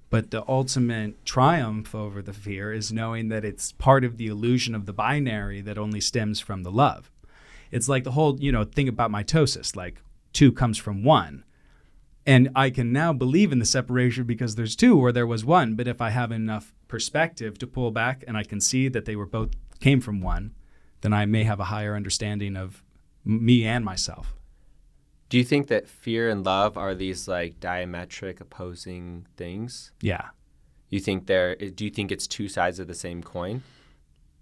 But the ultimate triumph over the fear is knowing that it's part of the illusion of the binary that only stems from the love. It's like the whole, thing about mitosis, like 2 comes from 1. And I can now believe in the separation because there's 2 where there was 1. But if I have enough perspective to pull back and I can see that they were both came from 1, then I may have a higher understanding of me and myself. Do you think that fear and love are these like diametric opposing things? Yeah. Do you think it's 2 sides of the same coin?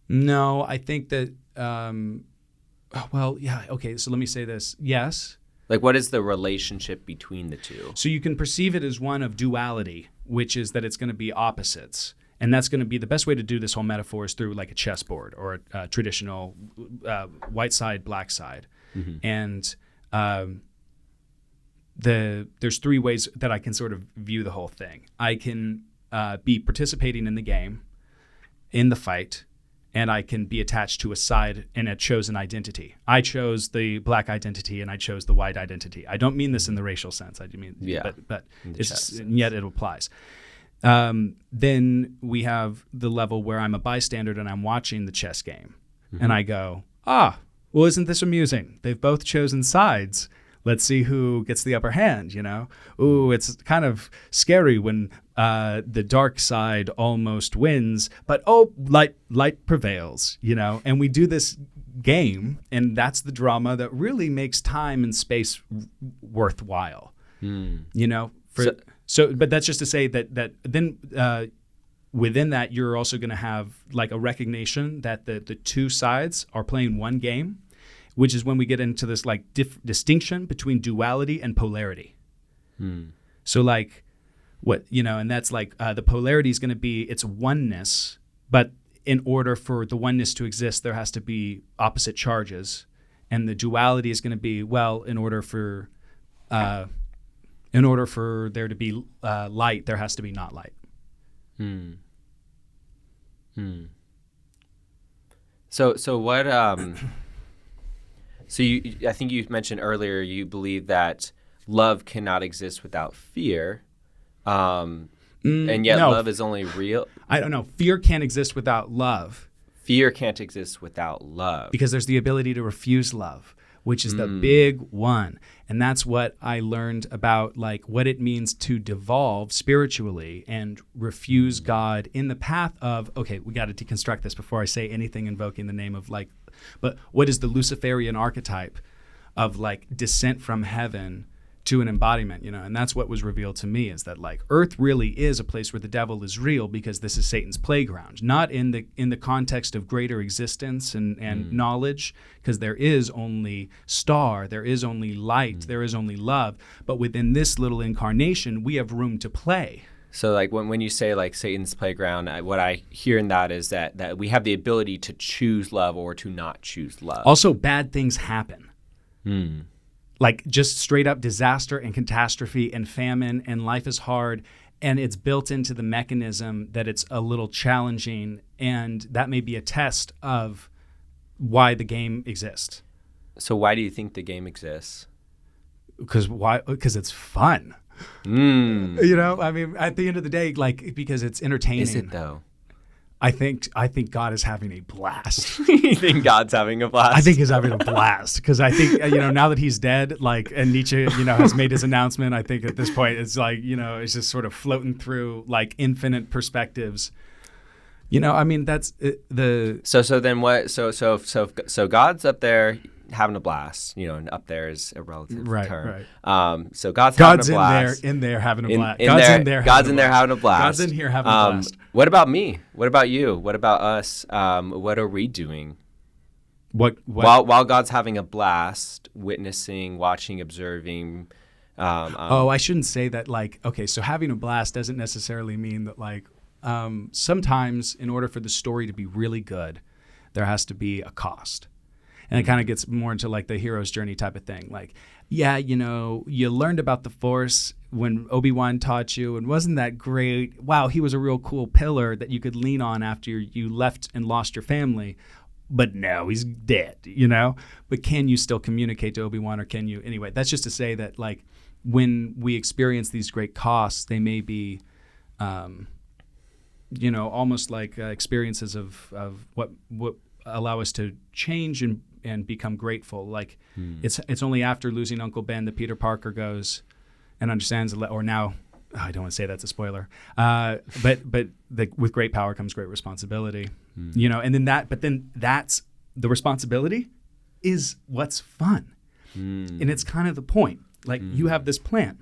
No, I think that, yeah, okay, so let me say this. Yes. Like, what is the relationship between the 2? So you can perceive it as one of duality, which is that it's going to be opposites. And that's going to be the best way to do this whole metaphor is through like a chessboard or a traditional white side, black side. And there's 3 ways that I can sort of view the whole thing. I can be participating in the game, in the fight, and I can be attached to a side and a chosen identity. I chose the black identity and I chose the white identity. I don't mean this in the racial sense. I mean, but and yet it applies. Then we have the level where I'm a bystander and I'm watching the chess game, and I go, well, isn't this amusing? They've both chosen sides. Let's see who gets the upper hand, Ooh, it's kind of scary when the dark side almost wins, but light prevails, And we do this game, and that's the drama that really makes time and space worthwhile, But that's just to say that then within that, you're also going to have like a recognition that the 2 sides are playing one game, which is when we get into this like distinction between duality and polarity. So like what, and that's like the polarity is going to be its oneness, but in order for the oneness to exist, there has to be opposite charges. And the duality is going to be, well, in order for there to be light, there has to be not light. So what? I think you mentioned earlier you believe that love cannot exist without fear. And yet no. love is only real. I don't know. Fear can't exist without love. Fear can't exist without love. Because there's the ability to refuse love, which is the big one. And that's what I learned about like what it means to devolve spiritually and refuse God in the path of, okay, we got to deconstruct this before I say anything invoking the name of like, but what is the Luciferian archetype of like descent from heaven to an embodiment, you know? And that's what was revealed to me, is that like Earth really is a place where the devil is real, because this is Satan's playground, not in the context of greater existence and knowledge, because there is only star, there is only light, there is only love. But within this little incarnation, we have room to play. So like when you say like Satan's playground, what I hear in that is that we have the ability to choose love or to not choose love. Also, bad things happen. Like just straight up disaster and catastrophe and famine, and life is hard, and it's built into the mechanism that it's a little challenging, and that may be a test of why the game exists. So why do you think the game exists? Because it's fun. You know, I mean, at the end of the day, like, because it's entertaining. Is it though? I think God is having a blast. You think God's having a blast? I think he's having a blast, because I think, you know, now that he's dead, like, and Nietzsche, you know, has made his announcement, I think at this point it's like, you know, it's just sort of floating through like infinite perspectives. You know, I mean, that's the. So then what? So God's up there having a blast. You know, and up there is a relative term. Right. So God's having a blast. in there having a blast. God's in there having a blast. God's in here having a blast. What about me? What about you? What about us? What are we doing? What? While God's having a blast, witnessing, watching, observing. I shouldn't say that. Like, okay, so having a blast doesn't necessarily mean that like. Sometimes in order for the story to be really good, there has to be a cost. And it kind of gets more into like the hero's journey type of thing. Like, yeah, you know, you learned about the Force when Obi-Wan taught you, and wasn't that great? Wow, he was a real cool pillar that you could lean on after you left and lost your family. But now he's dead, you know? But can you still communicate to Obi-Wan, or can you? Anyway, that's just to say that like when we experience these great costs, they may be you know, almost like experiences of what allow us to change and become grateful. Like it's only after losing Uncle Ben that Peter Parker goes and understands, or now, I don't want to say that's a spoiler, but with great power comes great responsibility, you know, and then that's the responsibility is what's fun. And it's kind of the point. Like you have this plant.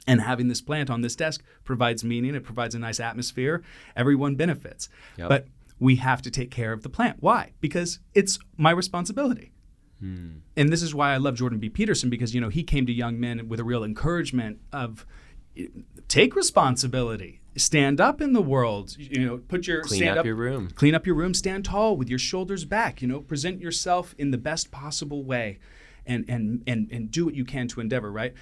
And having this plant on this desk provides meaning. It provides a nice atmosphere. Everyone benefits. Yep. But we have to take care of the plant. Why? Because it's my responsibility. And this is why I love Jordan B. Peterson, because, you know, he came to young men with a real encouragement of take responsibility, stand up in the world, you know, clean up your room, stand tall with your shoulders back, you know, present yourself in the best possible way. And do what you can to endeavor, right?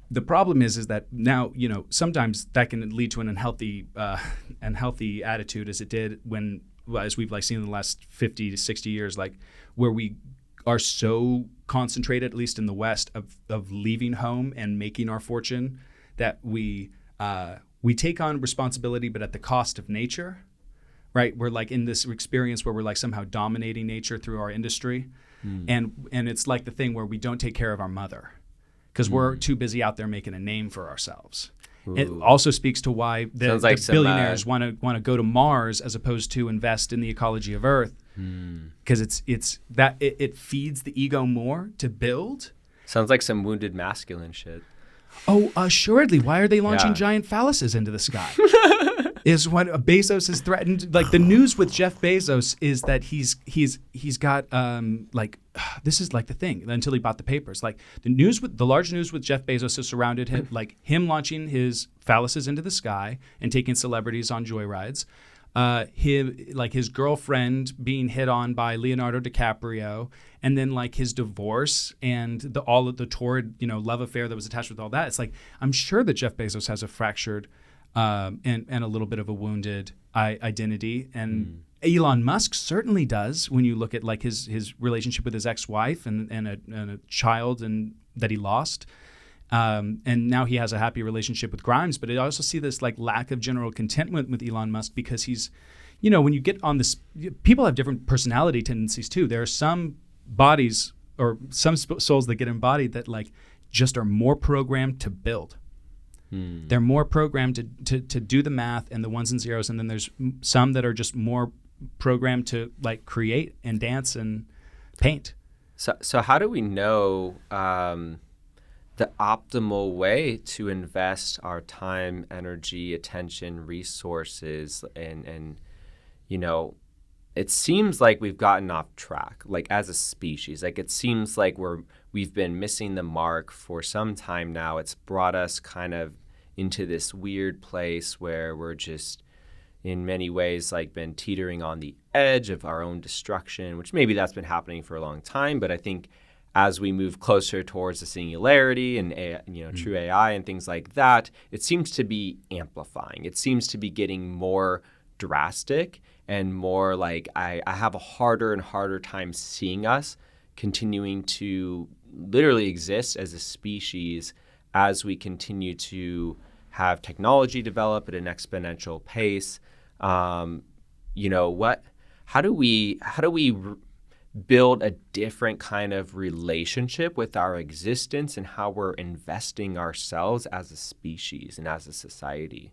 The problem is that now, you know, sometimes that can lead to an unhealthy attitude, as it did as we've like seen in the last 50 to 60 years, like where we are so concentrated, at least in the West, of leaving home and making our fortune, that we take on responsibility, but at the cost of nature, right? We're like in this experience where we're like somehow dominating nature through our industry. And it's like the thing where we don't take care of our mother because we're too busy out there making a name for ourselves. Ooh. It also speaks to why the billionaires want to go to Mars as opposed to invest in the ecology of Earth, because it feeds the ego more to build. Sounds like some wounded masculine shit. Oh, assuredly. Why are they launching giant phalluses into the sky? Is what Bezos has threatened. Like the news with Jeff Bezos is that he's got this is like the thing until he bought the papers. Like the large news with Jeff Bezos has surrounded him, like him launching his phalluses into the sky and taking celebrities on joyrides. His girlfriend being hit on by Leonardo DiCaprio, and then like his divorce and all of the torrid, you know, love affair that was attached with all that. It's like I'm sure that Jeff Bezos has a fractured and a little bit of a wounded identity, and Elon Musk certainly does. When you look at like his relationship with his ex-wife and a child and that he lost, And now he has a happy relationship with Grimes. But I also see this like lack of general contentment with Elon Musk because he's, when you get on this, people have different personality tendencies too. There are some bodies or some souls that get embodied that like just are more programmed to build. They're more programmed to do the math and the ones and zeros. And then there's some that are just more programmed to like create and dance and paint. So how do we know the optimal way to invest our time, energy, attention, resources, and it seems like we've gotten off track, like as a species. Like it seems like we've been missing the mark for some time now. It's brought us kind of into this weird place where we're just in many ways like been teetering on the edge of our own destruction, which maybe that's been happening for a long time. But I think as we move closer towards the singularity and true AI and things like that, it seems to be amplifying. It seems to be getting more drastic and more like I have a harder and harder time seeing us continuing to literally exist as a species as we continue to have technology develop at an exponential pace. How do we build a different kind of relationship with our existence and how we're investing ourselves as a species and as a society?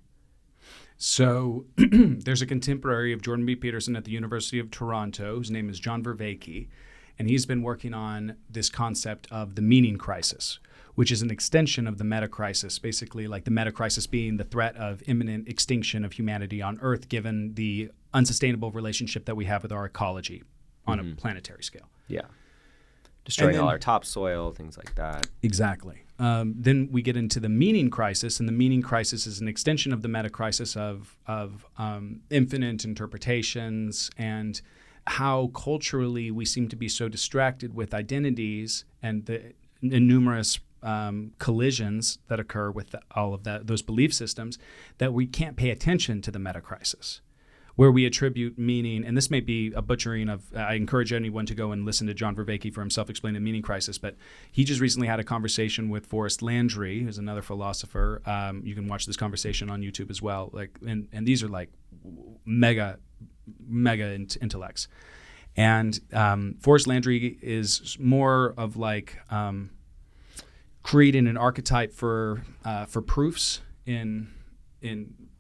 So there's a contemporary of Jordan B. Peterson at the University of Toronto whose name is John Vervaeke, and he's been working on this concept of the meaning crisis, which is an extension of the meta crisis, basically like the meta crisis being the threat of imminent extinction of humanity on Earth given the unsustainable relationship that we have with our ecology on a planetary scale. Yeah. Destroying all our topsoil, things like that. Exactly. Then we get into the meaning crisis, and the meaning crisis is an extension of the meta crisis of infinite interpretations and how culturally we seem to be so distracted with identities and the numerous collisions that occur with all of those belief systems that we can't pay attention to the meta crisis, where we attribute meaning. And this may be a butchering of, I encourage anyone to go and listen to John Vervaeke for himself explaining the meaning crisis, but he just recently had a conversation with Forrest Landry, who's another philosopher. You can watch this conversation on YouTube as well. And these are like mega intellects. And Forrest Landry is more of like creating an archetype for proofs in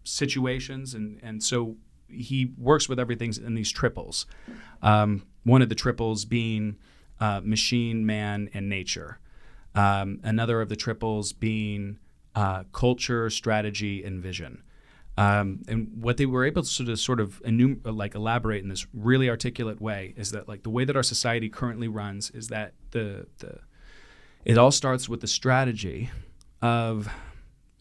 situations, and so he works with everything in these triples. One of the triples being machine, man, and nature. Another of the triples being culture, strategy, and vision. And what they were able to sort of elaborate in this really articulate way is that like the way that our society currently runs is that it all starts with the strategy of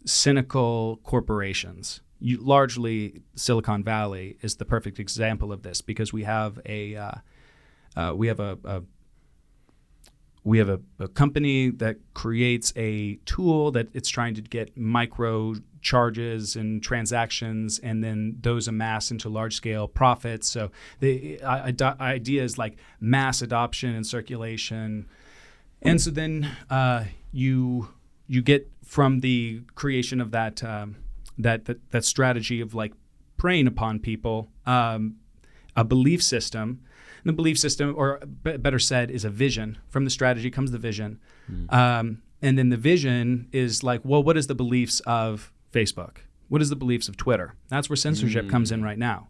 cynical corporations. Largely, Silicon Valley is the perfect example of this because we have a company that creates a tool that it's trying to get micro charges and transactions, and then those amass into large-scale profits. So the idea is like mass adoption and circulation. And so then you get from the creation of that strategy of like preying upon people, a belief system. And the belief system, or better said, is a vision. From the strategy comes the vision. And then the vision is like, well, what is the beliefs of Facebook? What is the beliefs of Twitter? That's where censorship comes in right now.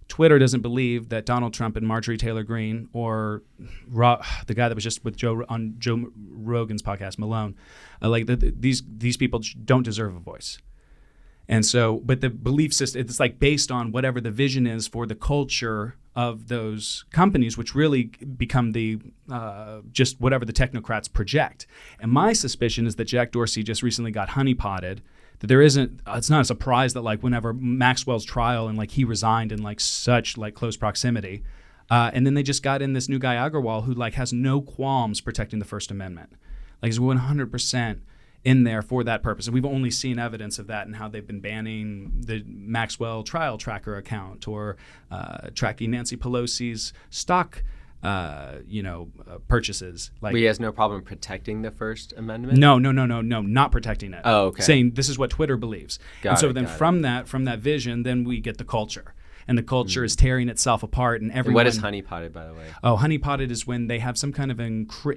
Twitter doesn't believe that Donald Trump and Marjorie Taylor Greene, or the guy that was just with Joe Rogan's podcast, Malone, these people don't deserve a voice. And so, but the belief system, it's like based on whatever the vision is for the culture of those companies, which really become the just whatever the technocrats project. And my suspicion is that Jack Dorsey just recently got honeypotted. That there isn't, it's not a surprise that like whenever Maxwell's trial and like he resigned in like such like close proximity, and then they just got in this new guy Agarwal who like has no qualms protecting the First Amendment, like he's 100% in there for that purpose. And we've only seen evidence of that in how they've been banning the Maxwell trial tracker account or tracking Nancy Pelosi's stock purchases. But he has no problem protecting the First Amendment? No, not protecting it. Oh, okay. Saying this is what Twitter believes. Got it, then got from that vision, then we get the culture. And the culture is tearing itself apart, and everyone. And what is honeypotted, by the way? Oh, honeypotted is when they have some kind of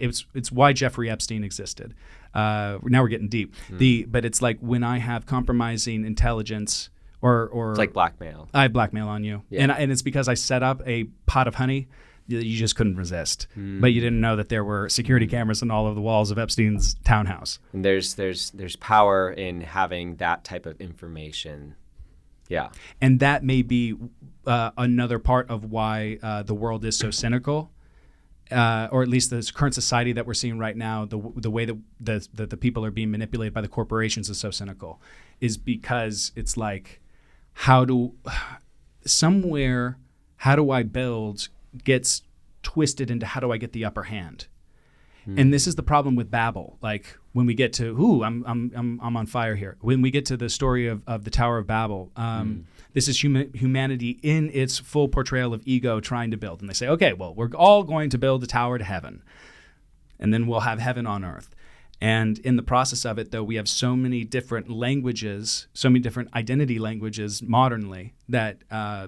it's why Jeffrey Epstein existed. Now we're getting deep. But it's like when I have compromising intelligence or It's like blackmail. I blackmail on you, Yeah. and it's because I set up a pot of honey that you just couldn't resist. But you didn't know that there were security cameras on all of the walls of Epstein's townhouse. And there's power in having that type of information. Yeah. And that may be another part of why the world is so cynical, or at least this current society that we're seeing right now, the way that the people are being manipulated by the corporations is so cynical, is because it's like, how do I build gets twisted into how do I get the upper hand. And this is the problem with Babel. Like when we get to, I'm on fire here. When we get to the story of the Tower of Babel, this is humanity in its full portrayal of ego trying to build. And they say, okay, well, we're all going to build a tower to heaven, and then we'll have heaven on earth. And in the process of it, though, we have so many different languages, so many different identity languages modernly that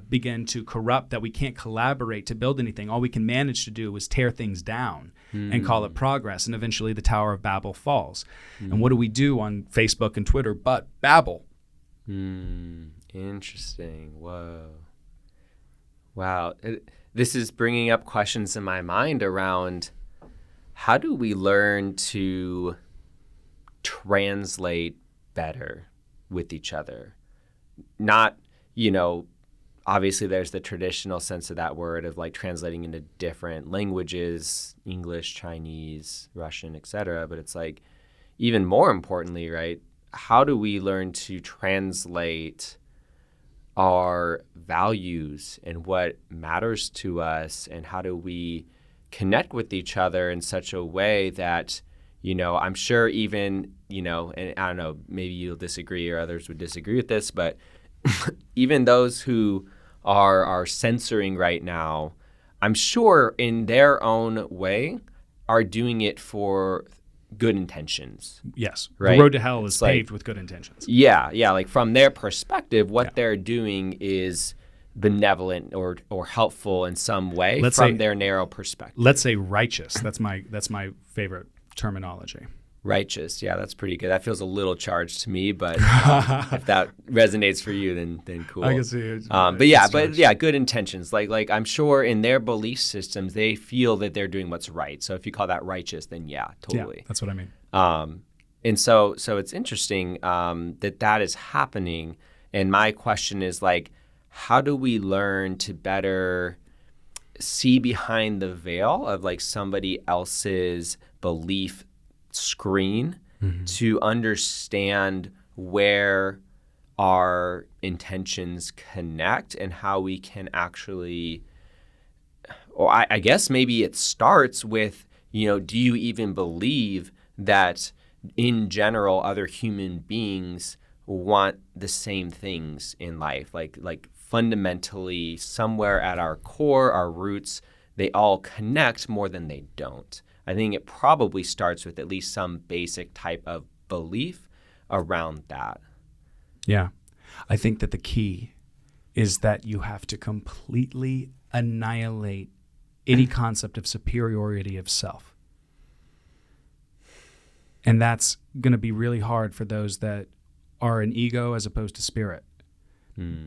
begin to corrupt, that we can't collaborate to build anything. All we can manage to do is tear things down and call it progress. And eventually the Tower of Babel falls. And what do we do on Facebook and Twitter but Babel? Interesting. Whoa. Wow. This is bringing up questions in my mind around how do we learn to translate better with each other? Not, obviously there's the traditional sense of that word of like translating into different languages, English, Chinese, Russian, etc. But it's like, even more importantly, right? How do we learn to translate our values and what matters to us, and how do we connect with each other in such a way that, I'm sure even, and I don't know, maybe you'll disagree or others would disagree with this, but even those who are censoring right now, I'm sure in their own way are doing it for good intentions. Yes. Right? The road to hell is It's like, paved with good intentions. Yeah. Like from their perspective, what they're doing is benevolent or helpful in some way from their narrow perspective. Let's say righteous. That's my favorite terminology. Righteous. Yeah, that's pretty good. That feels a little charged to me, but if that resonates for you, then cool. I can see it. But good intentions. Like I'm sure in their belief systems, they feel that they're doing what's right. So if you call that righteous, then yeah, totally. Yeah, that's what I mean. And so it's interesting that is happening. And my question is like, how do we learn to better see behind the veil of like somebody else's belief screen to understand where our intentions connect and how we can actually, or I guess maybe it starts with, do you even believe that in general other human beings want the same things in life? Like fundamentally, somewhere at our core, our roots, they all connect more than they don't. I think it probably starts with at least some basic type of belief around that. Yeah. I think that the key is that you have to completely annihilate any concept of superiority of self. And that's going to be really hard for those that are an ego as opposed to spirit.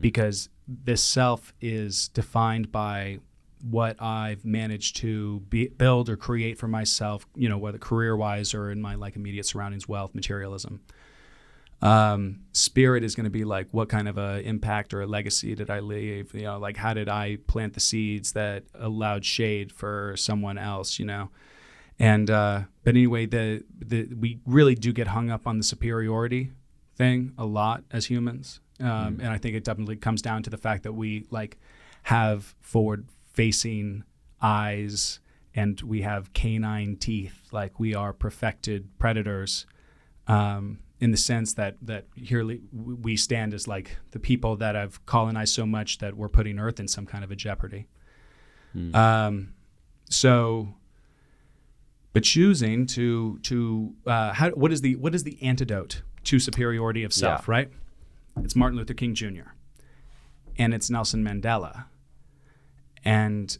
Because this self is defined by what I've managed to build or create for myself, whether career-wise or in my like immediate surroundings, wealth, materialism. Spirit is going to be like, what kind of a impact or a legacy did I leave? Like how did I plant the seeds that allowed shade for someone else? And but anyway, we really do get hung up on the superiority thing a lot as humans. And I think it definitely comes down to the fact that we like have forward-facing eyes and we have canine teeth, like we are perfected predators, in the sense that here we stand as like the people that have colonized so much that we're putting Earth in some kind of a jeopardy. But choosing what is the antidote to superiority of self, right? It's Martin Luther King Jr. and it's Nelson Mandela. And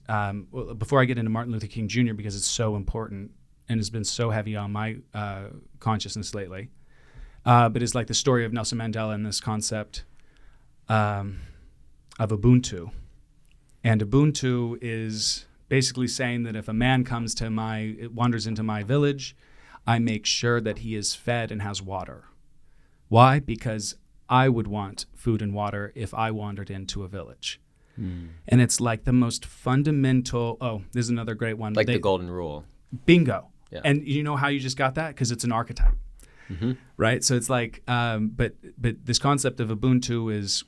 before I get into Martin Luther King Jr., because it's so important and has been so heavy on my consciousness lately, but it's like the story of Nelson Mandela and this concept of Ubuntu. And Ubuntu is basically saying that if a man wanders into my village, I make sure that he is fed and has water. Why? Because I would want food and water if I wandered into a village. And it's like the most fundamental, this is another great one. Like the golden rule. Bingo. Yeah. And you know how you just got that? Because it's an archetype. Right? So it's like, but this concept of Ubuntu is,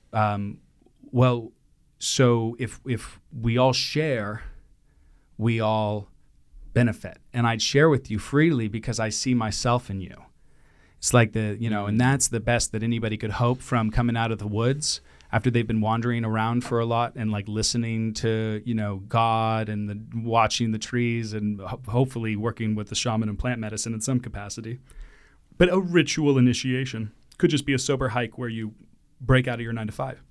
so if we all share, we all benefit. And I'd share with you freely because I see myself in you. It's like and that's the best that anybody could hope from coming out of the woods after they've been wandering around for a lot and like listening to, God and watching the trees and hopefully working with the shaman and plant medicine in some capacity. But a ritual initiation could just be a sober hike where you break out of your 9 to 5.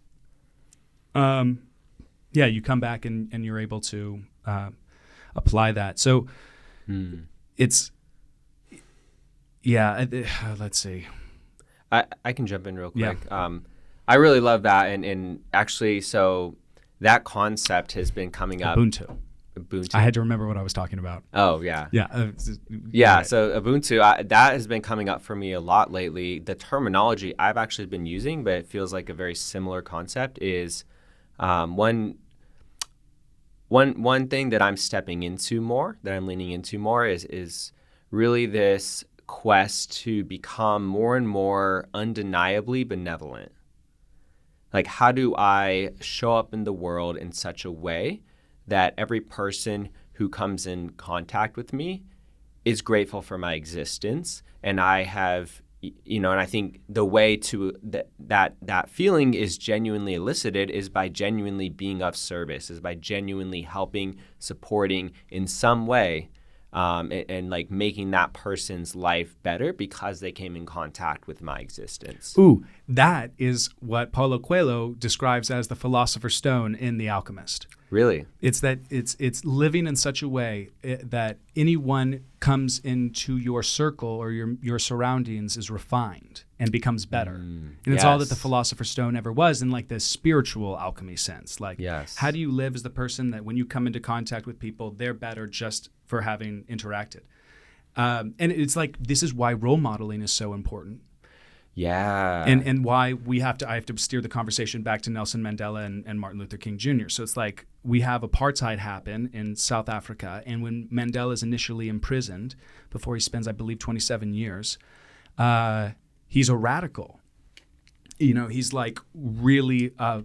You come back and you're able to apply that. So it's, let's see. I can jump in real quick. Yeah. I really love that. And actually, so that concept has been coming up. Ubuntu. I had to remember what I was talking about. Oh, yeah. Yeah. Right. So Ubuntu, that has been coming up for me a lot lately. The terminology I've actually been using, but it feels like a very similar concept, is one thing that I'm stepping into more, that I'm leaning into more is really this quest to become more and more undeniably benevolent. Like, how do I show up in the world in such a way that every person who comes in contact with me is grateful for my existence? And I have, and I think the way to that feeling is genuinely elicited is by genuinely being of service, is by genuinely helping, supporting in some way, and like making that person's life better because they came in contact with my existence. Ooh, that is what Paulo Coelho describes as the philosopher's stone in The Alchemist. Really? It's that it's living in such a way that anyone comes into your circle or your surroundings is refined and becomes better. And it's all that the philosopher's stone ever was in like the spiritual alchemy sense. Like, how do you live as the person that when you come into contact with people, they're better just for having interacted? And it's like, this is why role modeling is so important. Yeah. And why I have to steer the conversation back to Nelson Mandela and Martin Luther King Jr. So it's like we have apartheid happen in South Africa. And when Mandela is initially imprisoned, before he spends, I believe, 27 years, he's a radical. He's like really a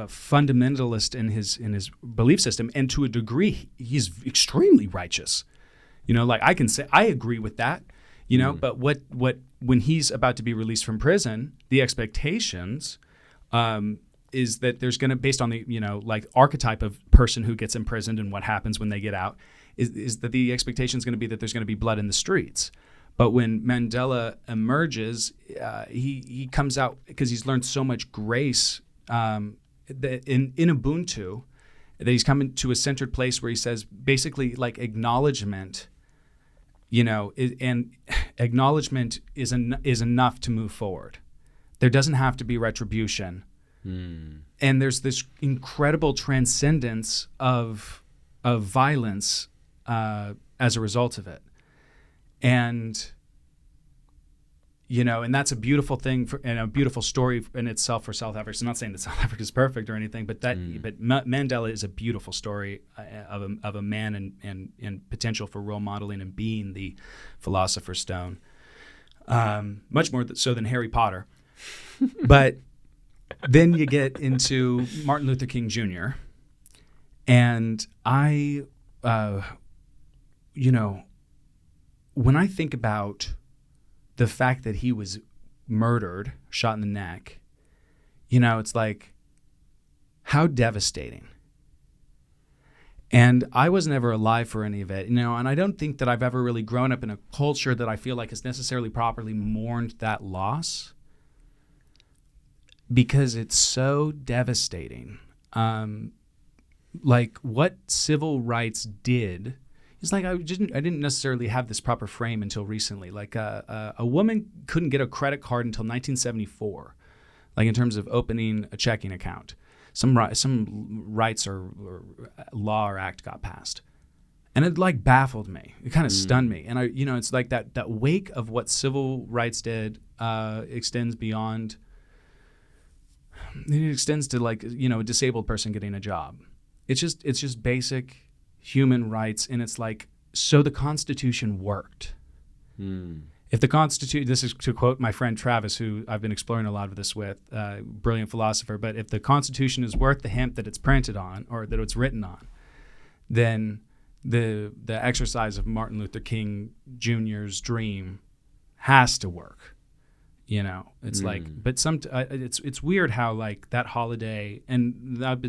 fundamentalist in his belief system. And to a degree, he's extremely righteous. Like I can say, I agree with that. But what when he's about to be released from prison, the expectations is that there's going to, based on the like archetype of person who gets imprisoned and what happens when they get out, is that the expectation is going to be that there's going to be blood in the streets. But when Mandela emerges, he comes out because he's learned so much grace that in Ubuntu, that he's coming to a centered place where he says basically like acknowledgement. And acknowledgement is enough to move forward. There doesn't have to be retribution. And there's this incredible transcendence of violence as a result of it. And and that's a beautiful thing and a beautiful story in itself for South Africa. So I'm not saying that South Africa is perfect or anything, but Mandela is a beautiful story of a man and potential for role modeling and being the philosopher's stone, much more so than Harry Potter. But then you get into Martin Luther King Jr. And I, when I think about the fact that he was murdered, shot in the neck, it's like, how devastating. And I was never alive for any of it, you know, and I don't think that I've ever really grown up in a culture that I feel like has necessarily properly mourned that loss, because it's so devastating. Like what civil rights did is like I didn't necessarily have this proper frame until recently. Like a woman couldn't get a credit card until 1974, like in terms of opening a checking account. Some rights or law or act got passed, and it like baffled me. It kind of stunned me. And it's like that wake of what civil rights did extends beyond. It extends to like a disabled person getting a job. It's just basic human rights, and it's like, so the Constitution worked. If the Constitution, this is to quote my friend Travis, who I've been exploring a lot of this with, brilliant philosopher, but if the Constitution is worth the hemp that it's printed on or that it's written on, then the exercise of Martin Luther King Jr.'s dream has to work. It's like, but it's weird how like that holiday, and I've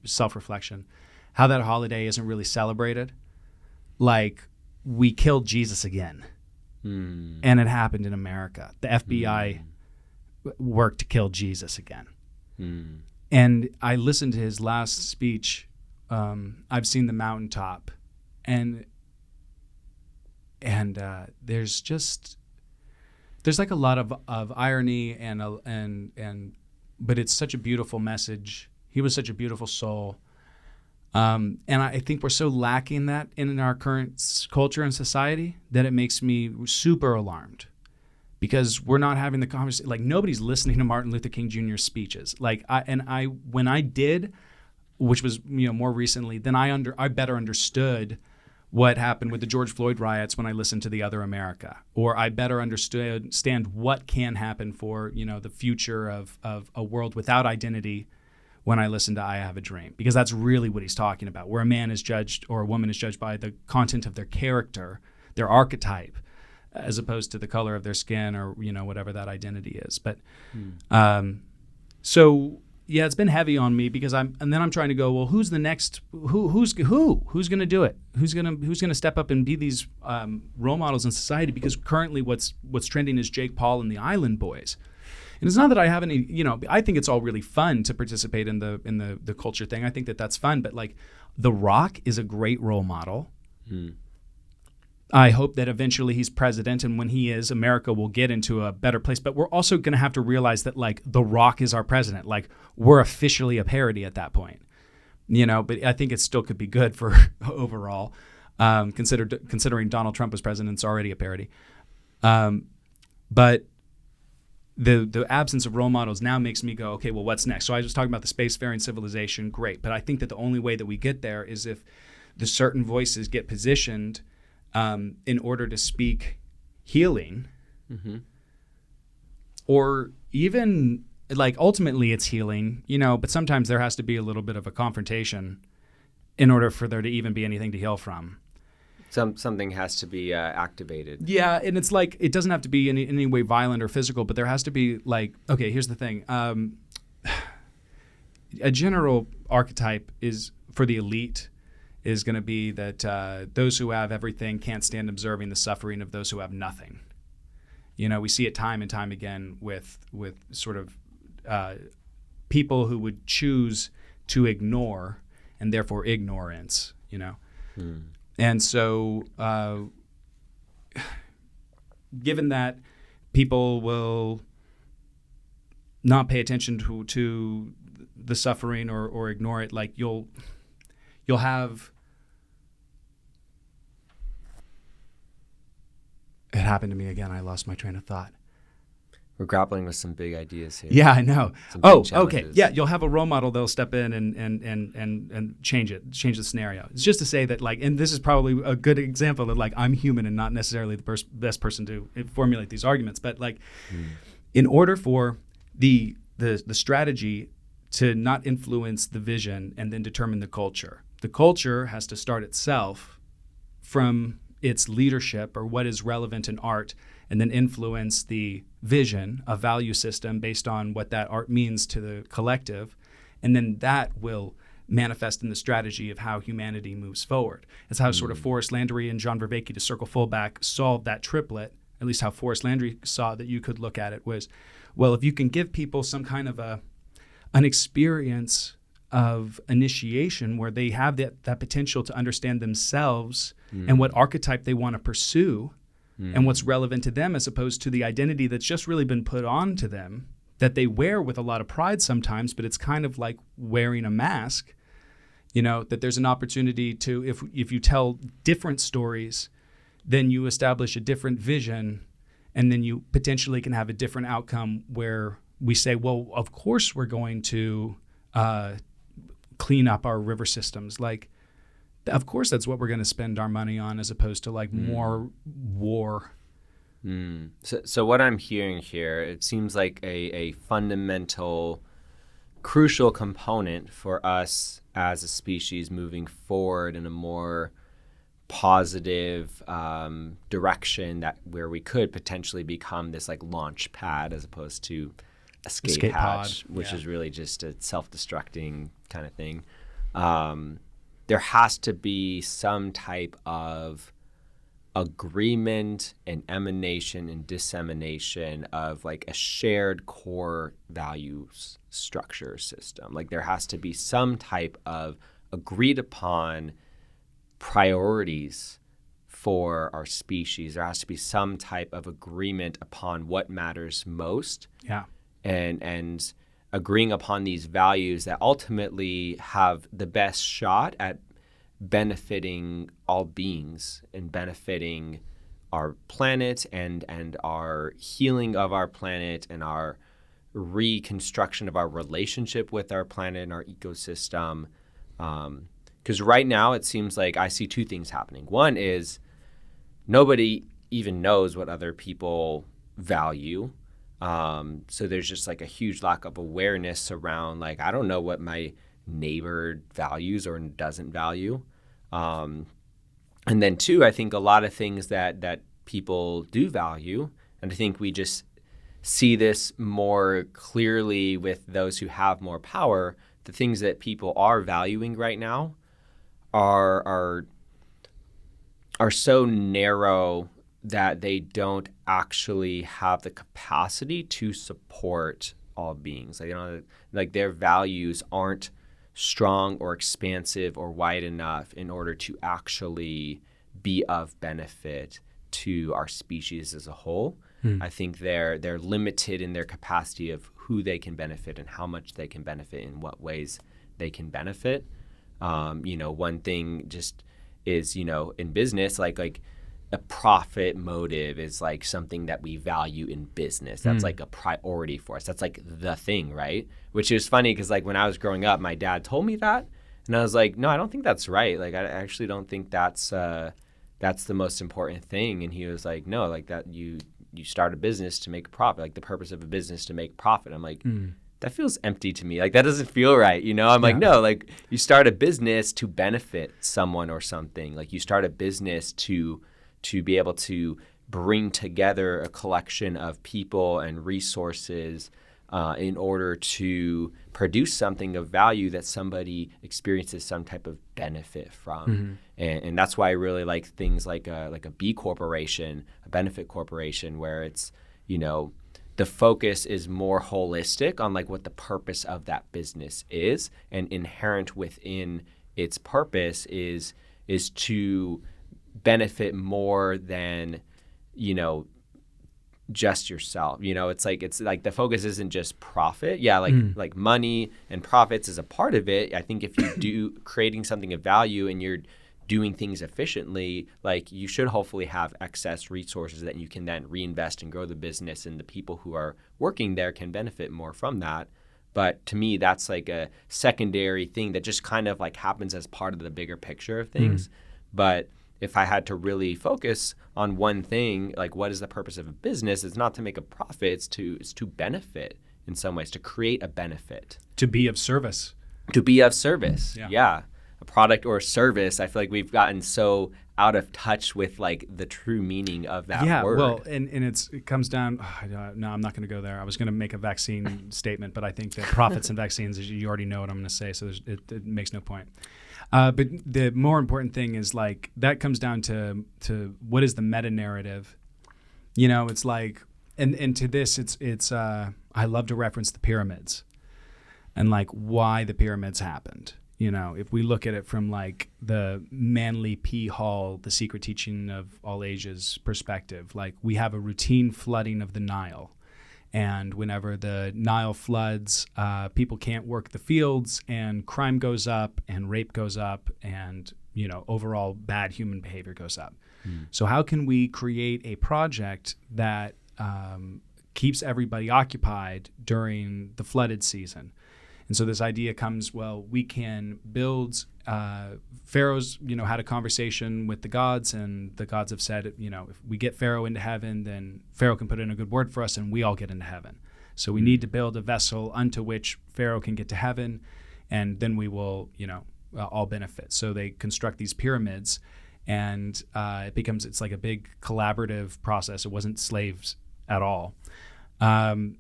self-reflection, how that holiday isn't really celebrated. Like, we killed Jesus again. And it happened in America. The FBI worked to kill Jesus again. And I listened to his last speech. I've seen The Mountaintop, and there's like a lot of irony but it's such a beautiful message. He was such a beautiful soul. And I think we're so lacking that in our current culture and society that it makes me super alarmed, because we're not having the conversation. Like, nobody's listening to Martin Luther King Jr.'s speeches. Like, when I did, which was more recently, then I better understood what happened with the George Floyd riots when I listened to The Other America, or I better understand what can happen for the future of a world without identity when I listen to I Have a Dream, because that's really what he's talking about, where a man is judged or a woman is judged by the content of their character, their archetype, as opposed to the color of their skin or whatever that identity is. But so yeah, it's been heavy on me, because I'm trying to go, well, who's the next? Who's going to do it? Who's going to step up and be these role models in society? Because currently, what's trending is Jake Paul and the Island Boys. And it's not that I have any, I think it's all really fun to participate in the culture thing. I think that's fun. But like, The Rock is a great role model. I hope that eventually he's president, and when he is, America will get into a better place. But we're also going to have to realize that like The Rock is our president. Like, we're officially a parody at that point, But I think it still could be good for overall, considering Donald Trump was president. It's already a parody, but. The absence of role models now makes me go, okay, well, what's next? So I was talking about the spacefaring civilization, great. But I think that the only way that we get there is if the certain voices get positioned in order to speak healing, or even like ultimately it's healing, but sometimes there has to be a little bit of a confrontation in order for there to even be anything to heal from. Something has to be activated. Yeah, and it's like, it doesn't have to be in any way violent or physical, but there has to be like, okay, here's the thing. A general archetype is for the elite is going to be that those who have everything can't stand observing the suffering of those who have nothing. We see it time and time again with sort of people who would choose to ignore, and therefore ignorance, And so, given that people will not pay attention to the suffering or ignore it, like you'll have. It happened to me again. I lost my train of thought. We're grappling with some big ideas here. Yeah, I know. Oh, okay. Yeah, you'll have a role model. They'll step in and change the scenario. It's just to say that, like, and this is probably a good example that, like, I'm human and not necessarily the best person to formulate these arguments. But, like, in order for the strategy to not influence the vision and then determine the culture has to start itself from its leadership or what is relevant in art, and then influence the vision, a value system based on what that art means to the collective. And then that will manifest in the strategy of how humanity moves forward. It's how sort of Forrest Landry and John Vervaeke, to circle full back, solved that triplet. At least how Forrest Landry saw that you could look at it was, well, if you can give people some kind of an experience of initiation where they have that potential to understand themselves and what archetype they want to pursue and what's relevant to them, as opposed to the identity that's just really been put on to them, that they wear with a lot of pride sometimes, but it's kind of like wearing a mask, that there's an opportunity to, if you tell different stories, then you establish a different vision, and then you potentially can have a different outcome where we say, well, of course we're going to clean up our river systems. Like, of course that's what we're going to spend our money on, as opposed to like more war. So what I'm hearing here, it seems like a fundamental, crucial component for us as a species moving forward in a more positive direction, where we could potentially become this like launch pad as opposed to escape hatch, which is really just a self-destructing kind of thing. There has to be some type of agreement and emanation and dissemination of like a shared core values structure system. Like there has to be some type of agreed upon priorities for our species. There has to be some type of agreement upon what matters most. Yeah. And agreeing upon these values that ultimately have the best shot at benefiting all beings and benefiting our planet and our healing of our planet and our reconstruction of our relationship with our planet and our ecosystem. Because right now it seems like I see two things happening. One is nobody even knows what other people value. So there's just like a huge lack of awareness around like, I don't know what my neighbor values or doesn't value. And then two, I think a lot of things that people do value, and I think we just see this more clearly with those who have more power, the things that people are valuing right now are so narrow that they don't actually have the capacity to support all beings. Like their values aren't strong or expansive or wide enough in order to actually be of benefit to our species as a whole. I think they're limited in their capacity of who they can benefit and how much they can benefit, in what ways they can benefit. One thing just is, in business, like a profit motive is like something that we value in business. That's like a priority for us. That's like the thing, right? Which is funny because like when I was growing up, my dad told me that, and I was like, no, I don't think that's right. Like I actually don't think that's the most important thing. And he was like, no, like that you start a business to make a profit. Like the purpose of a business to make profit. I'm like, that feels empty to me. Like that doesn't feel right. I'm like, no, like you start a business to benefit someone or something. Like you start a business to be able to bring together a collection of people and resources in order to produce something of value that somebody experiences some type of benefit from. And that's why I really like things like a B corporation, a benefit corporation, where it's, the focus is more holistic on like what the purpose of that business is, and inherent within its purpose is to benefit more than, just yourself. It's like the focus isn't just profit. Yeah, like money and profits is a part of it. I think if you do creating something of value and you're doing things efficiently, like you should hopefully have excess resources that you can then reinvest and grow the business, and the people who are working there can benefit more from that. But to me, that's like a secondary thing that just kind of like happens as part of the bigger picture of things. But if I had to really focus on one thing, like what is the purpose of a business? It's not to make a profit, it's to benefit in some ways, to create a benefit. To be of service. To be of service, yeah. a product or a service. I feel like we've gotten so out of touch with like the true meaning of that word. Well, and it comes down. No, I'm not going to go there. I was going to make a vaccine statement, but I think that profits and vaccines, you already know what I'm going to say, so it makes no point. But the more important thing is like that comes down to what is the meta narrative. It's like, and to this, it's I love to reference the pyramids, and like why the pyramids happened. If we look at it from like the Manly P. Hall, The Secret Teaching of All Ages perspective, like we have a routine flooding of the Nile. And whenever the Nile floods, people can't work the fields and crime goes up and rape goes up and, overall bad human behavior goes up. So how can we create a project that keeps everybody occupied during the flooded season? And so this idea comes, we can build, Pharaoh's, had a conversation with the gods, and the gods have said, if we get Pharaoh into heaven, then Pharaoh can put in a good word for us and we all get into heaven. So we need to build a vessel unto which Pharaoh can get to heaven, and then we will, all benefit. So they construct these pyramids, and it's like a big collaborative process. It wasn't slaves at all. And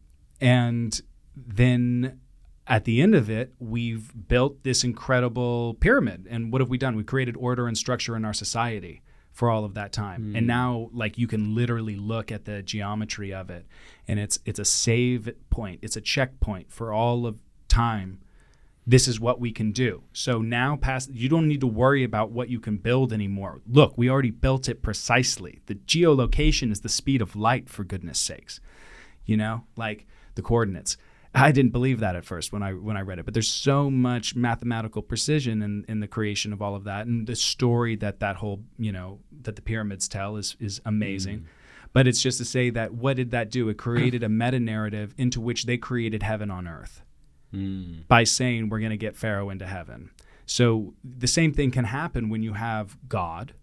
then at the end of it, we've built this incredible pyramid. And what have we done? We created order and structure in our society for all of that time. And now, like, you can literally look at the geometry of it, and it's a save point. It's a checkpoint for all of time. This is what we can do. So now you don't need to worry about what you can build anymore. Look, we already built it precisely. The geolocation is the speed of light, for goodness sakes. Like the coordinates. I didn't believe that at first when I read it, but there's so much mathematical precision in the creation of all of that, and the story that whole that the pyramids tell is amazing. But it's just to say that what did that do? It created a meta narrative into which they created heaven on earth by saying we're going to get Pharaoh into heaven. So the same thing can happen when you have God,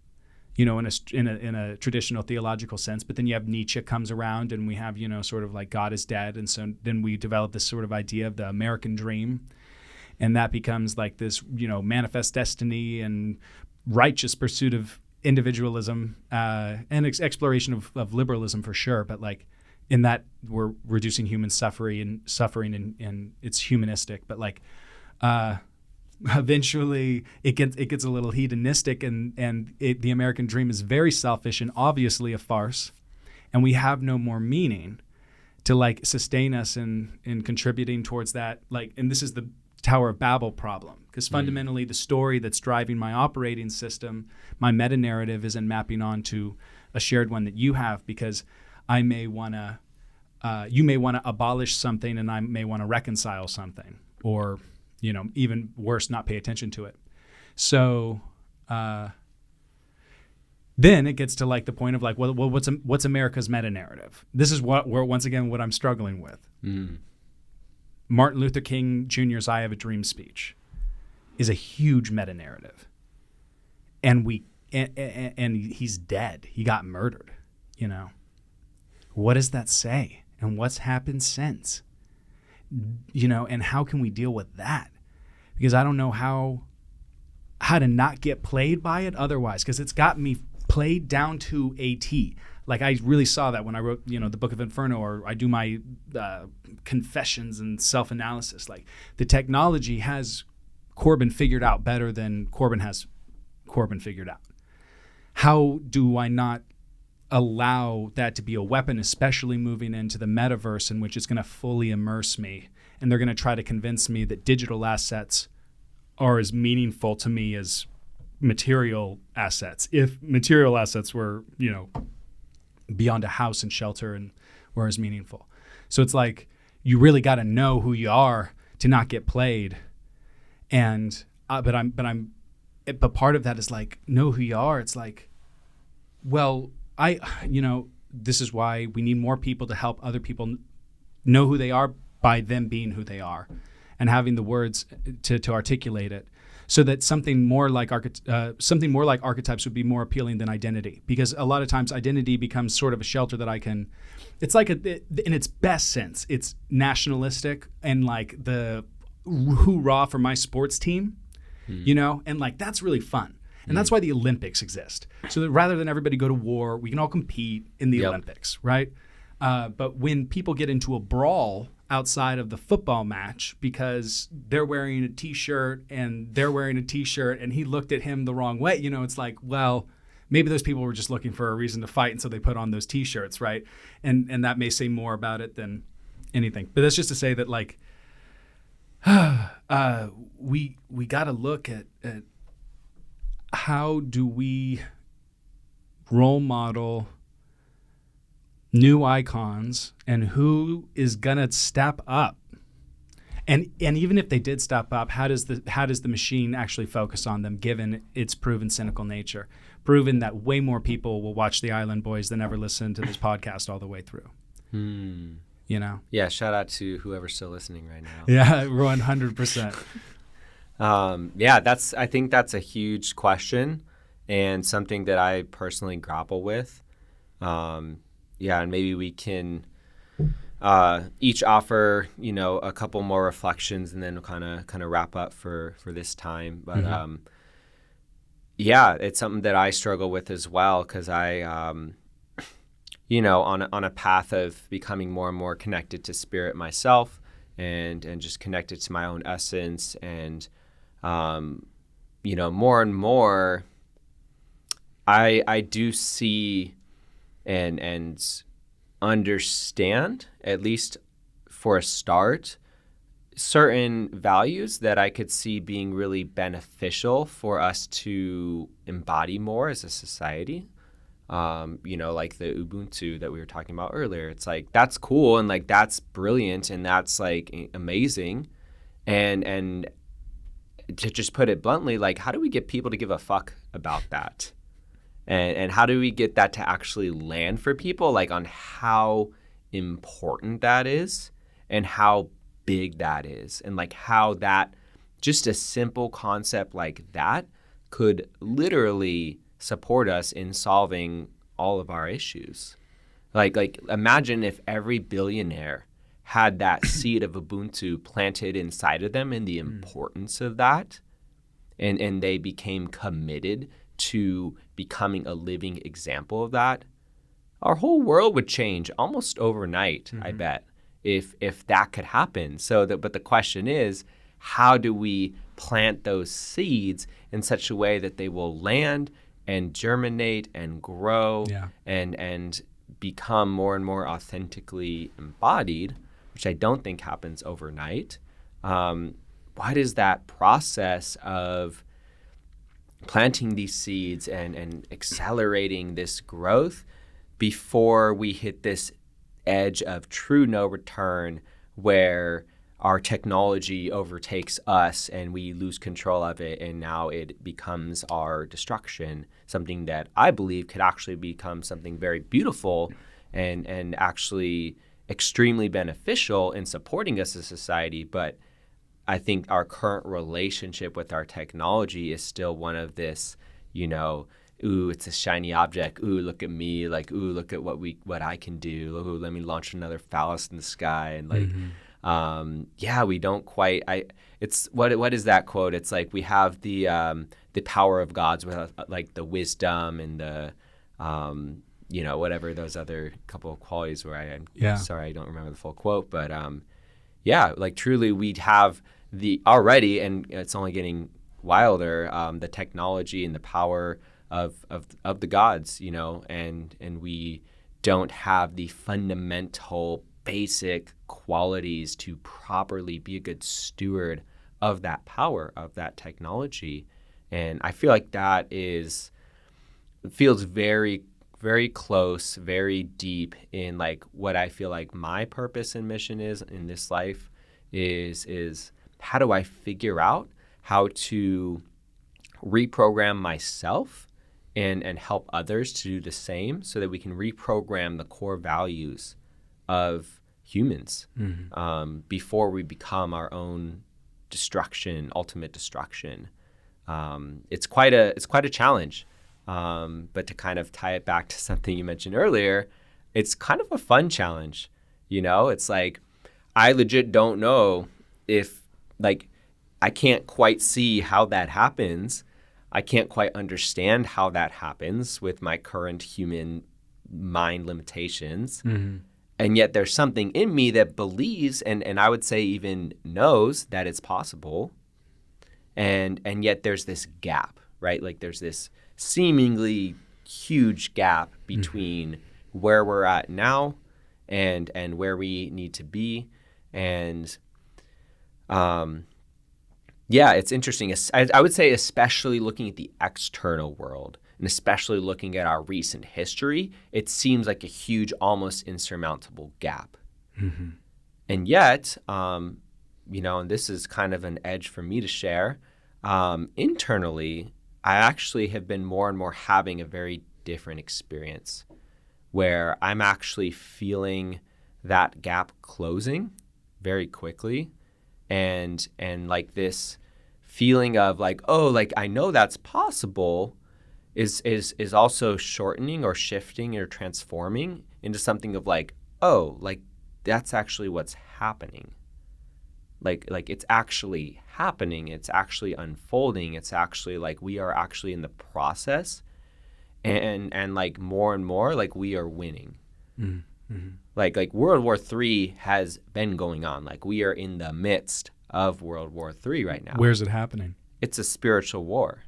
in a traditional theological sense, but then you have Nietzsche comes around, and we have, sort of like God is dead. And so then we develop this sort of idea of the American dream, and that becomes like this, manifest destiny and righteous pursuit of individualism and exploration of liberalism for sure. But like in that we're reducing human suffering and it's humanistic, but like, eventually it gets a little hedonistic, and the American dream is very selfish and obviously a farce, and we have no more meaning to like sustain us in contributing towards that. Like, and this is the Tower of Babel problem, because fundamentally the story that's driving my operating system, my meta narrative, isn't mapping onto a shared one that you have, because I may want to you may want to abolish something and I may want to reconcile something, or even worse, not pay attention to it. So then it gets to like the point of like, well, what's America's meta narrative? This is what I'm struggling with. Martin Luther King Jr.'s "I Have a Dream" speech is a huge meta narrative, and he's dead. He got murdered. What does that say? And what's happened since? And how can we deal with that? Because I don't know how to not get played by it otherwise, because it's got me played down to a T. Like, I really saw that when I wrote, the Book of Inferno, or I do my confessions and self-analysis. Like, the technology has Corbin figured out better than Corbin has Corbin figured out. How do I not allow that to be a weapon, especially moving into the metaverse, in which it's going to fully immerse me, and they're going to try to convince me that digital assets are as meaningful to me as material assets. If material assets were, beyond a house and shelter and were as meaningful. So it's like, you really got to know who you are to not get played. And but part of that is like, know who you are. It's like, well, this is why we need more people to help other people know who they are by them being who they are, and having the words to articulate it, so that something more like archetypes would be more appealing than identity. Because a lot of times identity becomes sort of a shelter that I can. It's like in its best sense, it's nationalistic and like the hoorah for my sports team. you know? And like, that's really fun. And that's why the Olympics exist. So that rather than everybody go to war, we can all compete in the Olympics, right? But when people get into a brawl outside of the football match because they're wearing a T-shirt and they're wearing a T-shirt and he looked at him the wrong way, you know, it's like, well, maybe those people were just looking for a reason to fight, and so they put on those T-shirts, right? And that may say more about it than anything. But that's just to say that, like, we got to look at how do we role model new icons and who is gonna step up. And even if they did step up, how does the machine actually focus on them, given its proven cynical nature? Proven that way more people will watch The Island Boys than ever listen to this podcast all the way through. You know? Yeah, shout out to whoever's still listening right now. Yeah, 100%. I think that's a huge question and something that I personally grapple with. And maybe we can each offer, you know, a couple more reflections and then kind of wrap up for this time. But it's something that I struggle with as well, because I, you know, on a path of becoming more and more connected to spirit myself and just connected to my own essence, and you know, more and more I do see and understand, at least for a start, certain values that I could see being really beneficial for us to embody more as a society. You know, like the Ubuntu that we were talking about earlier. It's like, that's cool and like that's brilliant and that's like amazing. And to just put it bluntly, like, how do we get people to give a fuck about that? And how do we get that to actually land for people, like on how important that is and how big that is, and like how that, just a simple concept like that could literally support us in solving all of our issues. Like imagine if every billionaire had that seed of Ubuntu planted inside of them and the importance of that, and they became committed to becoming a living example of that. Our whole world would change almost overnight, I bet, if that could happen. But the question is, how do we plant those seeds in such a way that they will land and germinate and grow and become more and more authentically embodied, which I don't think happens overnight. What is that process of planting these seeds and accelerating this growth before we hit this edge of true no return, where our technology overtakes us and we lose control of it, and now it becomes our destruction, something that I believe could actually become something very beautiful and actually extremely beneficial in supporting us as a society. But I think our current relationship with our technology is still one of this, you know, ooh, it's a shiny object. Ooh, look at me. Like, ooh, look at what I can do. Ooh, let me launch another phallus in the sky. And like, we don't quite. It's what is that quote? It's like we have the power of gods with like the wisdom and the you know, whatever those other couple of qualities were. I'm sorry, I don't remember the full quote, but like truly we'd have the already, and it's only getting wilder, the technology and the power of the gods, you know, and we don't have the fundamental basic qualities to properly be a good steward of that power, of that technology. And I feel like that feels very, very close, very deep in like what I feel like my purpose and mission is in this life is how do I figure out how to reprogram myself and help others to do the same, so that we can reprogram the core values of humans before we become our own ultimate destruction. It's quite a challenge. But to kind of tie it back to something you mentioned earlier, it's kind of a fun challenge. You know, it's like, I legit don't know if, like, I can't quite see how that happens. I can't quite understand how that happens with my current human mind limitations. Mm-hmm. And yet there's something in me that believes and I would say even knows that it's possible. And yet there's this gap, right? Like there's this seemingly huge gap between where we're at now and where we need to be. And yeah, it's interesting. I would say especially looking at the external world and especially looking at our recent history, it seems like a huge, almost insurmountable gap. Mm-hmm. And yet, and this is kind of an edge for me to share, internally, I actually have been more and more having a very different experience where I'm actually feeling that gap closing very quickly. And like this feeling of like, oh, like I know that's possible is also shortening or shifting or transforming into something of like, oh, like that's actually what's happening. Like it's actually happening. It's actually unfolding. It's actually like we are actually in the process and like more and more like we are winning. Mm-hmm. Like World War III has been going on. Like we are in the midst of World War III right now. Where's it happening? It's a spiritual war.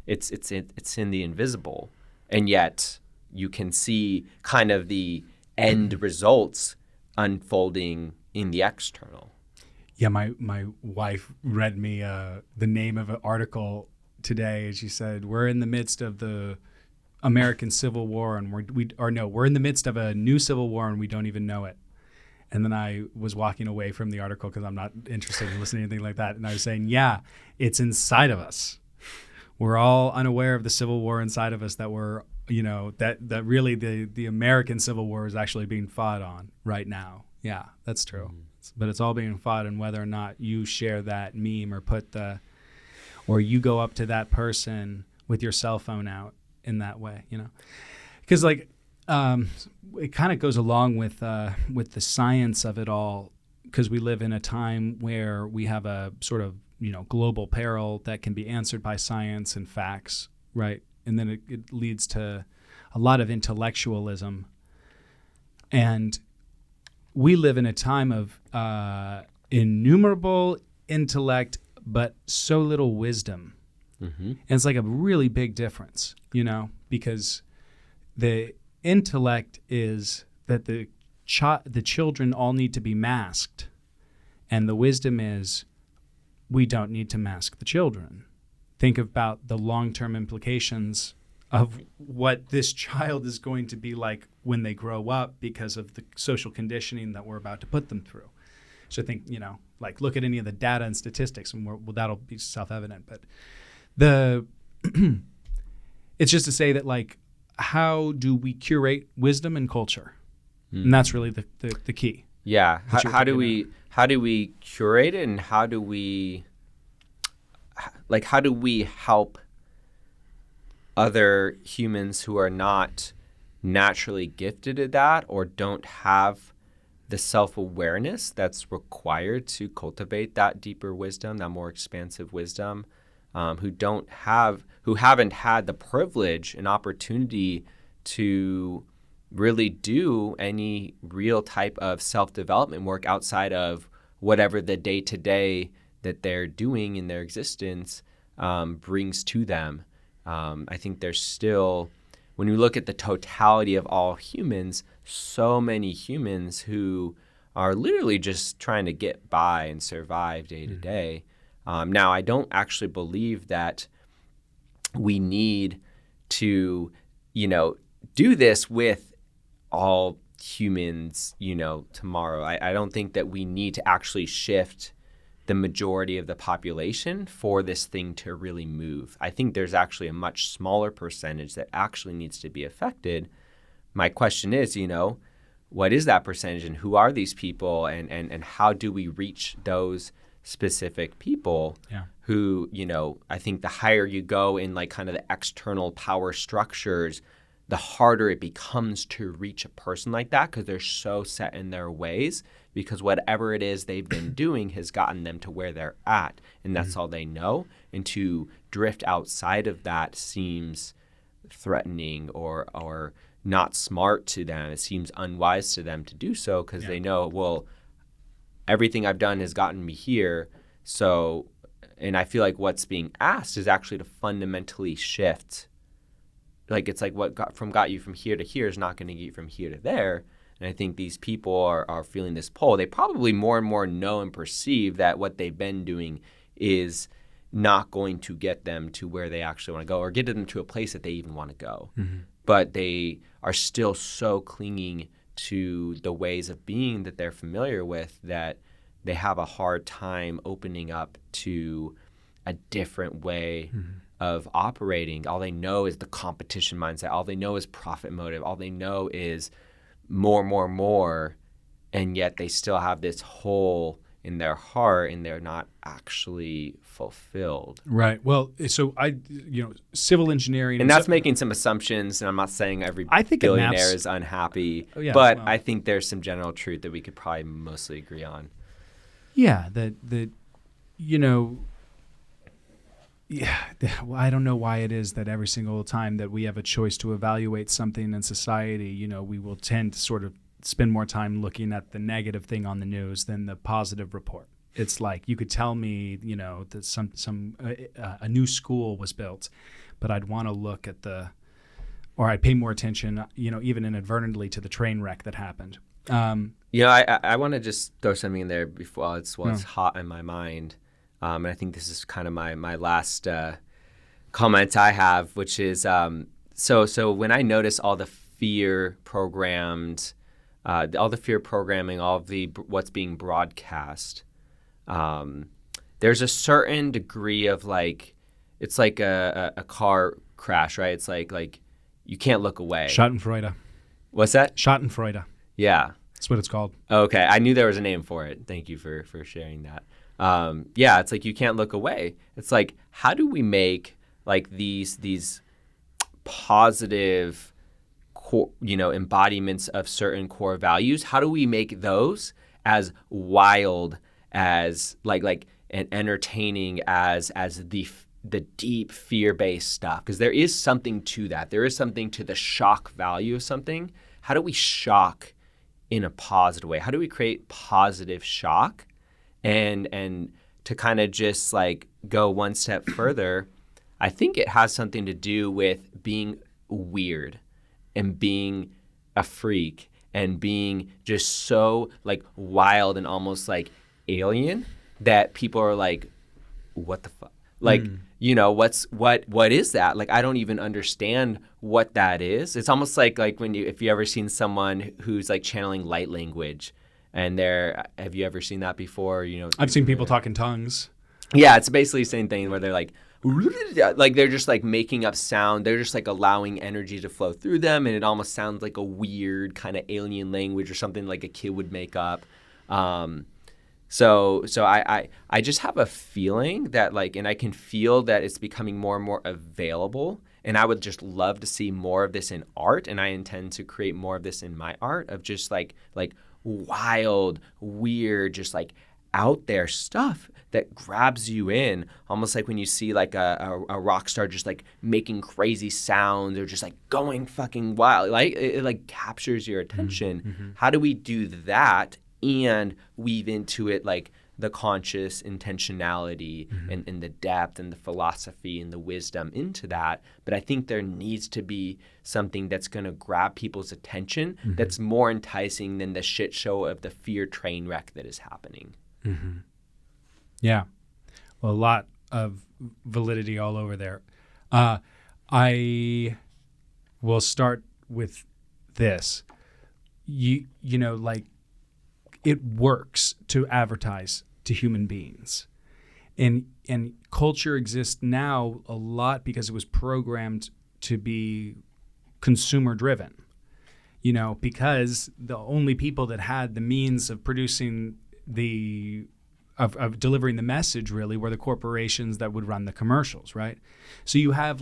It's in the invisible. And yet you can see kind of the end results unfolding in the external. Yeah, my wife read me the name of an article today, and she said, we're in the midst of the American Civil War, and we're in the midst of a new Civil War, and we don't even know it. And then I was walking away from the article because I'm not interested in listening to anything like that. And I was saying, yeah, it's inside of us. We're all unaware of the Civil War inside of us that we're, that really the American Civil War is actually being fought on right now. Yeah, that's true. Mm-hmm. But it's all being fought on whether or not you share that meme or you go up to that person with your cell phone out in that way, because like it kind of goes along with the science of it all, because we live in a time where we have a sort of global peril that can be answered by science and facts, right? And then it leads to a lot of intellectualism, and we live in a time of innumerable intellect but so little wisdom. Mm-hmm. And it's like a really big difference, because the intellect is that the children all need to be masked, and the wisdom is we don't need to mask the children. Think about the long-term implications of what this child is going to be like when they grow up because of the social conditioning that we're about to put them through. So I think, like look at any of the data and statistics, and that'll be self-evident. But it's just to say that, like, how do we curate wisdom and culture? And that's really the key. Yeah. How do we curate it, and how do we help other humans who are not naturally gifted at that or don't have the self-awareness that's required to cultivate that deeper wisdom, that more expansive wisdom, who haven't had the privilege and opportunity to really do any real type of self-development work outside of whatever the day-to-day that they're doing in their existence brings to them. I think there's still, when you look at the totality of all humans, so many humans who are literally just trying to get by and survive day to day. Now, I don't actually believe that we need to, do this with all humans, tomorrow. I don't think that we need to actually shift the majority of the population for this thing to really move. I think there's actually a much smaller percentage that actually needs to be affected. My question is, what is that percentage, and who are these people, and how do we reach those specific people who, I think the higher you go in like kind of the external power structures, the harder it becomes to reach a person like that because they're so set in their ways, because whatever it is they've been doing has gotten them to where they're at, and that's all they know. And to drift outside of that seems threatening or not smart to them. It seems unwise to them to do so because they know, well, everything I've done has gotten me here. So, and I feel like what's being asked is actually to fundamentally shift. Like, it's like what got you from here to here is not going to get you from here to there. And I think these people are feeling this pull. They probably more and more know and perceive that what they've been doing is not going to get them to where they actually want to go or get them to a place that they even want to go. Mm-hmm. But they are still so clinging to the ways of being that they're familiar with that they have a hard time opening up to a different way of operating. All they know is the competition mindset. All they know is profit motive. All they know is more, and yet they still have this hole in their heart and they're not actually fulfilled. Right. Well, so civil engineering. And that's making some assumptions, and I'm not saying every billionaire is unhappy, but I think there's some general truth that we could probably mostly agree on. Yeah, I don't know why it is that every single time that we have a choice to evaluate something in society, we will tend to sort of spend more time looking at the negative thing on the news than the positive report. It's like you could tell me, that a new school was built, but I'd want to look at or I'd pay more attention, even inadvertently to the train wreck that happened. I want to just throw something in there before it's hot in my mind. And I think this is kind of my last comment I have, which is so when I notice all the fear programmed, all the fear programming, all of what's being broadcast, there's a certain degree of it's like a car crash, right? It's like you can't look away. Schadenfreude. What's that? Schadenfreude. Yeah. That's what it's called. Okay. I knew there was a name for it. Thank you for sharing that. It's like you can't look away. It's like, how do we make these positive embodiments of certain core values? How do we make those as wild as and entertaining as the deep fear-based stuff? Because there is something to that. There is something to the shock value of something. How do we shock in a positive way? How do we create positive shock? And to kind of just go one step further, I think it has something to do with being weird and being a freak and being just so wild and almost alien that people are like, what the fuck? What is that? I don't even understand what that is. It's almost like if you ever seen someone who's channeling light language. And have you ever seen that before? I've seen people talk in tongues. Yeah, it's basically the same thing where they're they're just making up sound. They're just allowing energy to flow through them, and it almost sounds like a weird kind of alien language or something like a kid would make up. So I just have a feeling that and I can feel that it's becoming more and more available. And I would just love to see more of this in art, and I intend to create more of this in my art of just wild, weird, just out there stuff that grabs you in, almost like when you see a rock star just making crazy sounds or just going fucking wild, it captures your attention. Mm-hmm. How do we do that and weave into it the conscious intentionality and the depth and the philosophy and the wisdom into that? But I think there needs to be something that's going to grab people's attention that's more enticing than the shit show of the fear train wreck that is happening. Mm-hmm. Yeah. Well, a lot of validity all over there. I will start with this. It works to advertise to human beings. And culture exists now a lot because it was programmed to be consumer driven. Because the only people that had the means of producing of delivering the message really were the corporations that would run the commercials, right? So you have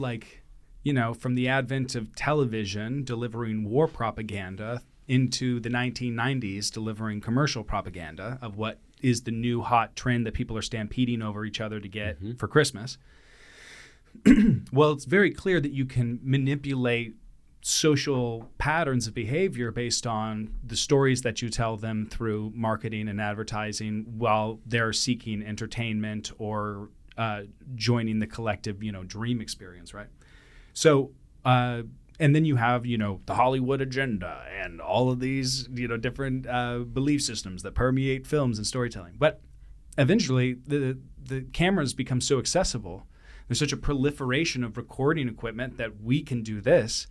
from the advent of television delivering war propaganda into the 1990s delivering commercial propaganda of what is the new hot trend that people are stampeding over each other to get for Christmas. Well, it's very clear that you can manipulate social patterns of behavior based on the stories that you tell them through marketing and advertising while they're seeking entertainment or joining the collective, dream experience, right? So, and then you have, the Hollywood agenda and all of these, different belief systems that permeate films and storytelling. But eventually, the cameras become so accessible. There's such a proliferation of recording equipment that we can do this.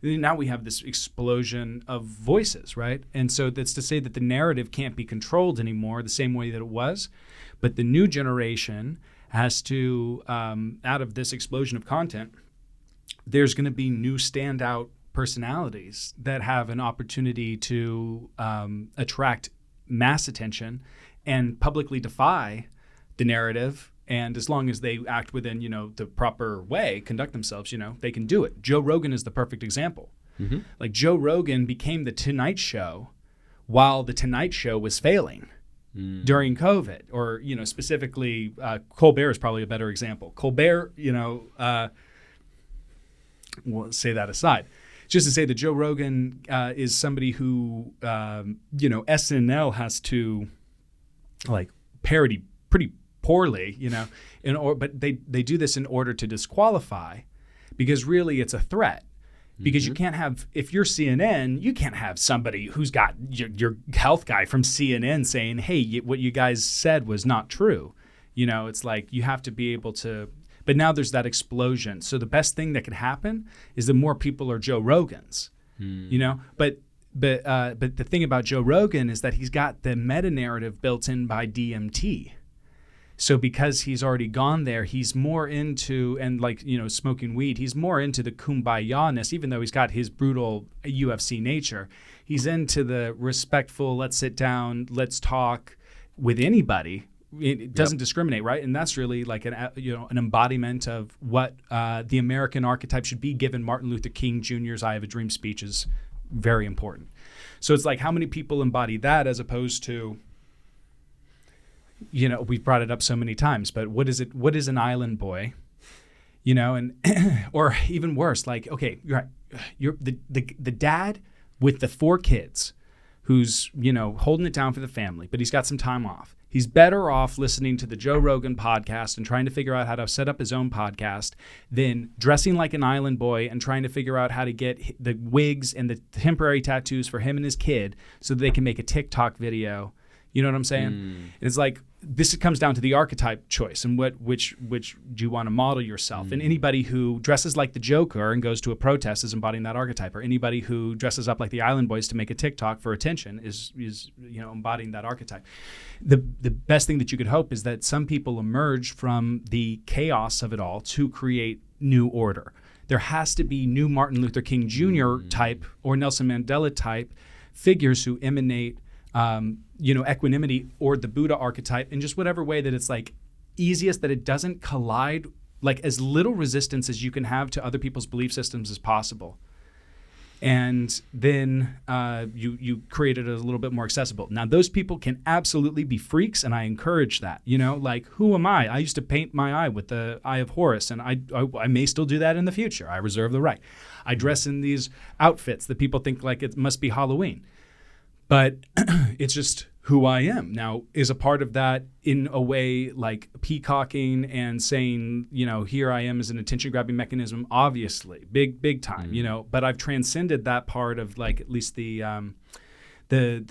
Now we have this explosion of voices, right? And so that's to say that the narrative can't be controlled anymore the same way that it was. But the new generation has to, out of this explosion of content, there's going to be new standout personalities that have an opportunity to attract mass attention and publicly defy the narrative. And as long as they act within, the proper way, conduct themselves, they can do it. Joe Rogan is the perfect example. Mm-hmm. Like Joe Rogan became the Tonight Show while the Tonight Show was failing during COVID, or, specifically Colbert is probably a better example. Colbert, we'll say that aside. Just to say that Joe Rogan is somebody who, SNL has to parody pretty poorly, but they do this in order to disqualify, because really it's a threat. Because you can't have, if you're CNN, you can't have somebody who's got your health guy from CNN saying, hey, what you guys said was not true. It's like you have to be able to, but now there's that explosion. So the best thing that could happen is that more people are Joe Rogans, but the thing about Joe Rogan is that he's got the meta narrative built in by DMT. So because he's already gone there, he's more into, and smoking weed, he's more into the kumbaya-ness, even though he's got his brutal UFC nature. He's into the respectful, let's sit down, let's talk with anybody. It doesn't discriminate, right? And that's really like an embodiment of what the American archetype should be, given Martin Luther King Jr.'s I Have a Dream speech is very important. So it's like, how many people embody that as opposed to, we've brought it up so many times, but what is it? What is an island boy? And or even worse, like, okay, you're the dad with the 4 kids who's, holding it down for the family, but he's got some time off. He's better off listening to the Joe Rogan podcast and trying to figure out how to set up his own podcast than dressing like an island boy and trying to figure out how to get the wigs and the temporary tattoos for him and his kid so that they can make a TikTok video. You know what I'm saying? It's like, this comes down to the archetype choice and which do you want to model yourself. And anybody who dresses like the Joker and goes to a protest is embodying that archetype, or anybody who dresses up like the Island Boys to make a TikTok for attention is embodying that archetype. The best thing that you could hope is that some people emerge from the chaos of it all to create new order. There has to be new Martin Luther King Jr. type or Nelson Mandela type figures who emanate equanimity or the Buddha archetype in just whatever way that it's like easiest, that it doesn't collide, like as little resistance as you can have to other people's belief systems as possible. And then you create it a little bit more accessible. Now, those people can absolutely be freaks, and I encourage that. Like, who am I? I used to paint my eye with the Eye of Horus, and I may still do that in the future. I reserve the right. I dress in these outfits that people think like it must be Halloween. But it's just who I am. Now, is a part of that in a way like peacocking and saying, here I am as an attention-grabbing mechanism? Obviously, big time, But I've transcended that part of like at least the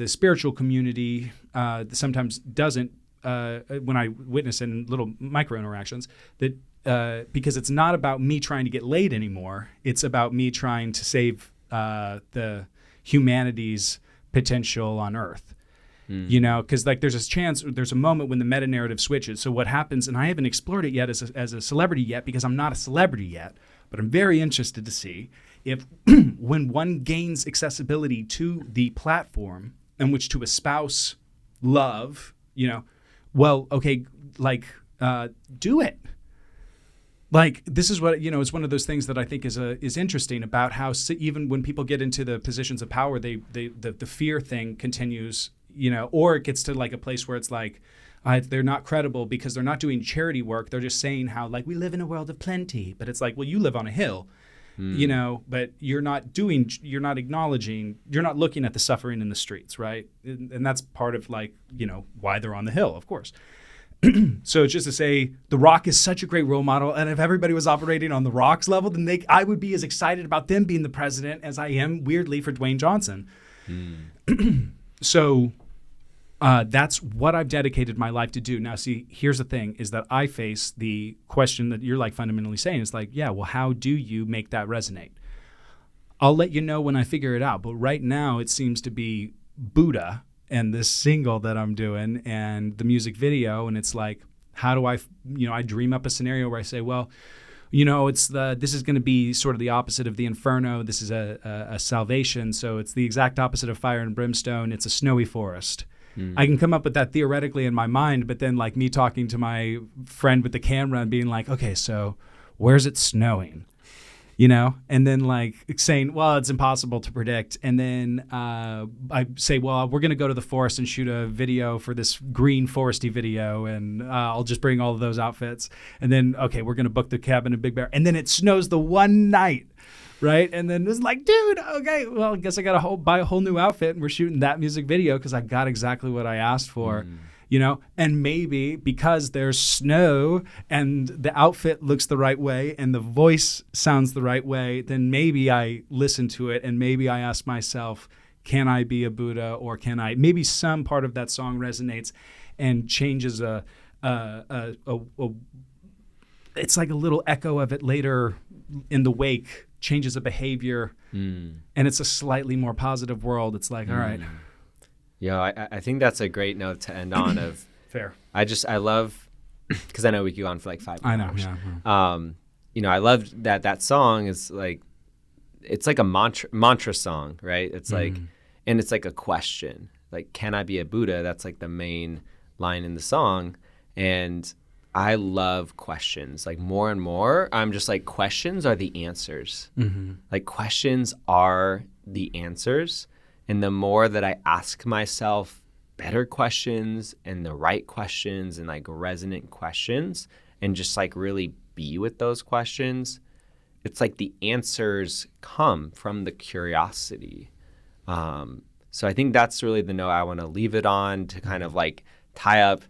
spiritual community sometimes doesn't when I witness in little micro interactions that because it's not about me trying to get laid anymore. It's about me trying to save the humanity's potential on Earth, because like there's a moment when the meta narrative switches. So what happens, and I haven't explored it yet as a celebrity yet, because I'm not a celebrity yet, but I'm very interested to see if when one gains accessibility to the platform in which to espouse love, well, okay, like do it. like this is what it's one of those things that I think is interesting about how even when people get into the positions of power, the fear thing continues, or it gets to like a place where it's like they're not credible because they're not doing charity work. They're just saying how like we live in a world of plenty, but it's like, well, you live on a hill, but you're not acknowledging, you're not looking at the suffering in the streets, right? And that's part of like why they're on the hill, of course. So it's just to say The Rock is such a great role model, and if everybody was operating on The Rock's level, then I would be as excited about them being the president as I am, weirdly, for Dwayne Johnson. So that's what I've dedicated my life to do. Now, see, here's the thing, is that I face the question that you're like fundamentally saying. It's like, yeah, well, how do you make that resonate? I'll let you know when I figure it out. But right now it seems to be Buddha and this single that I'm doing and the music video. And it's like, how do I dream up a scenario where I say, well, this is going to be sort of the opposite of the inferno. This is a salvation. So it's the exact opposite of fire and brimstone. It's a snowy forest. I can come up with that theoretically in my mind, but then like me talking to my friend with the camera and being like, okay, so where's it snowing? And then like saying, well, it's impossible to predict. And then I say, well, we're going to go to the forest and shoot a video for this green foresty video. And I'll just bring all of those outfits. And then, okay, we're going to book the cabin in Big Bear. And then it snows the one night. Right. And then it's like, dude, okay, well, I guess I got to buy a whole new outfit. And we're shooting that music video because I got exactly what I asked for. And maybe because there's snow and the outfit looks the right way and the voice sounds the right way, then maybe I listen to it and maybe I ask myself, can I be a Buddha, or maybe some part of that song resonates and changes it's like a little echo of it later in the wake, changes a behavior, and it's a slightly more positive world. It's like, all right. Yeah, I think that's a great note to end on. Of fair. I love, because I know we could go on for like 5 hours. I know. Yeah. I love that song is like, it's like a mantra song, right? It's like, and it's like a question, like, can I be a Buddha? That's like the main line in the song. And I love questions. Like more and more, I'm just like, questions are the answers. Like questions are the answers. And the more that I ask myself better questions and the right questions and like resonant questions and just like really be with those questions, it's like the answers come from the curiosity. So I think that's really the note I want to leave it on, to kind of like tie up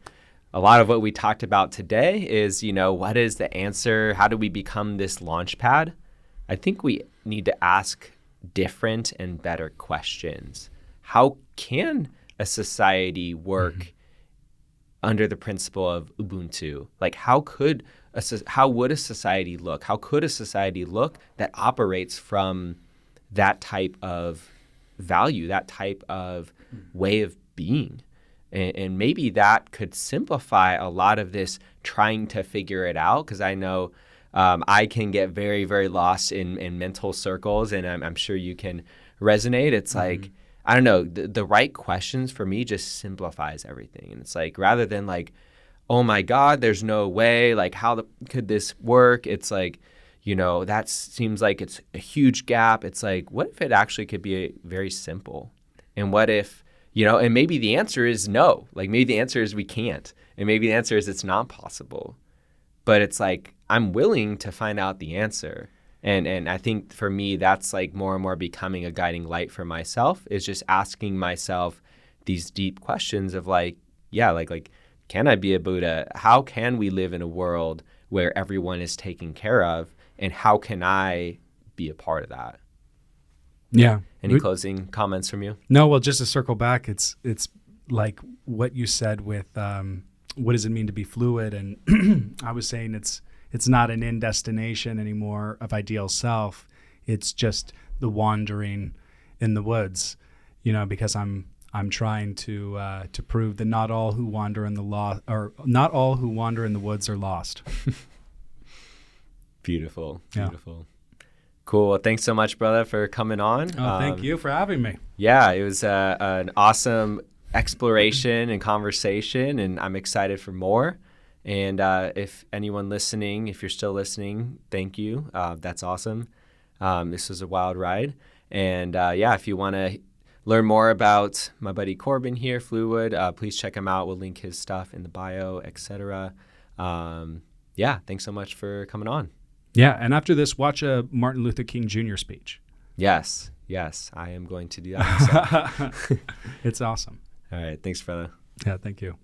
a lot of what we talked about today is, what is the answer? How do we become this launch pad? I think we need to ask different and better questions. How can a society work under the principle of Ubuntu? Like how would a society look? How could a society look that operates from that type of value, that type of way of being? And maybe that could simplify a lot of this trying to figure it out, because I know I can get very, very lost in mental circles, and I'm sure you can resonate. It's like, I don't know, the right questions for me just simplifies everything. And it's like, rather than like, oh my God, there's no way, like how could this work? It's like, that seems like it's a huge gap. It's like, what if it actually could be very simple? And what if, and maybe the answer is no. Like maybe the answer is we can't. And maybe the answer is it's not possible. But it's like, I'm willing to find out the answer. And I think for me, that's like more and more becoming a guiding light for myself, is just asking myself these deep questions of like, yeah, like, can I be a Buddha? How can we live in a world where everyone is taken care of? And how can I be a part of that? Yeah. Any closing comments from you? No, well, just to circle back, it's like what you said with what does it mean to be fluid? And I was saying it's not an end destination anymore of ideal self. It's just the wandering in the woods, because I'm trying to prove that not all who wander in the woods are lost. Beautiful. Yeah. Cool. Well, thanks so much, brother, for coming on. Oh, thank you for having me. Yeah, it was an awesome exploration and conversation, and I'm excited for more. And if anyone listening, if you're still listening, thank you. That's awesome. This was a wild ride. And if you want to learn more about my buddy Corbin here, Floowood, please check him out. We'll link his stuff in the bio, etc. Thanks so much for coming on. Yeah, and after this, watch a Martin Luther King Jr. speech. Yes, I am going to do that myself. It's awesome. All right, thanks, fella. Yeah, thank you.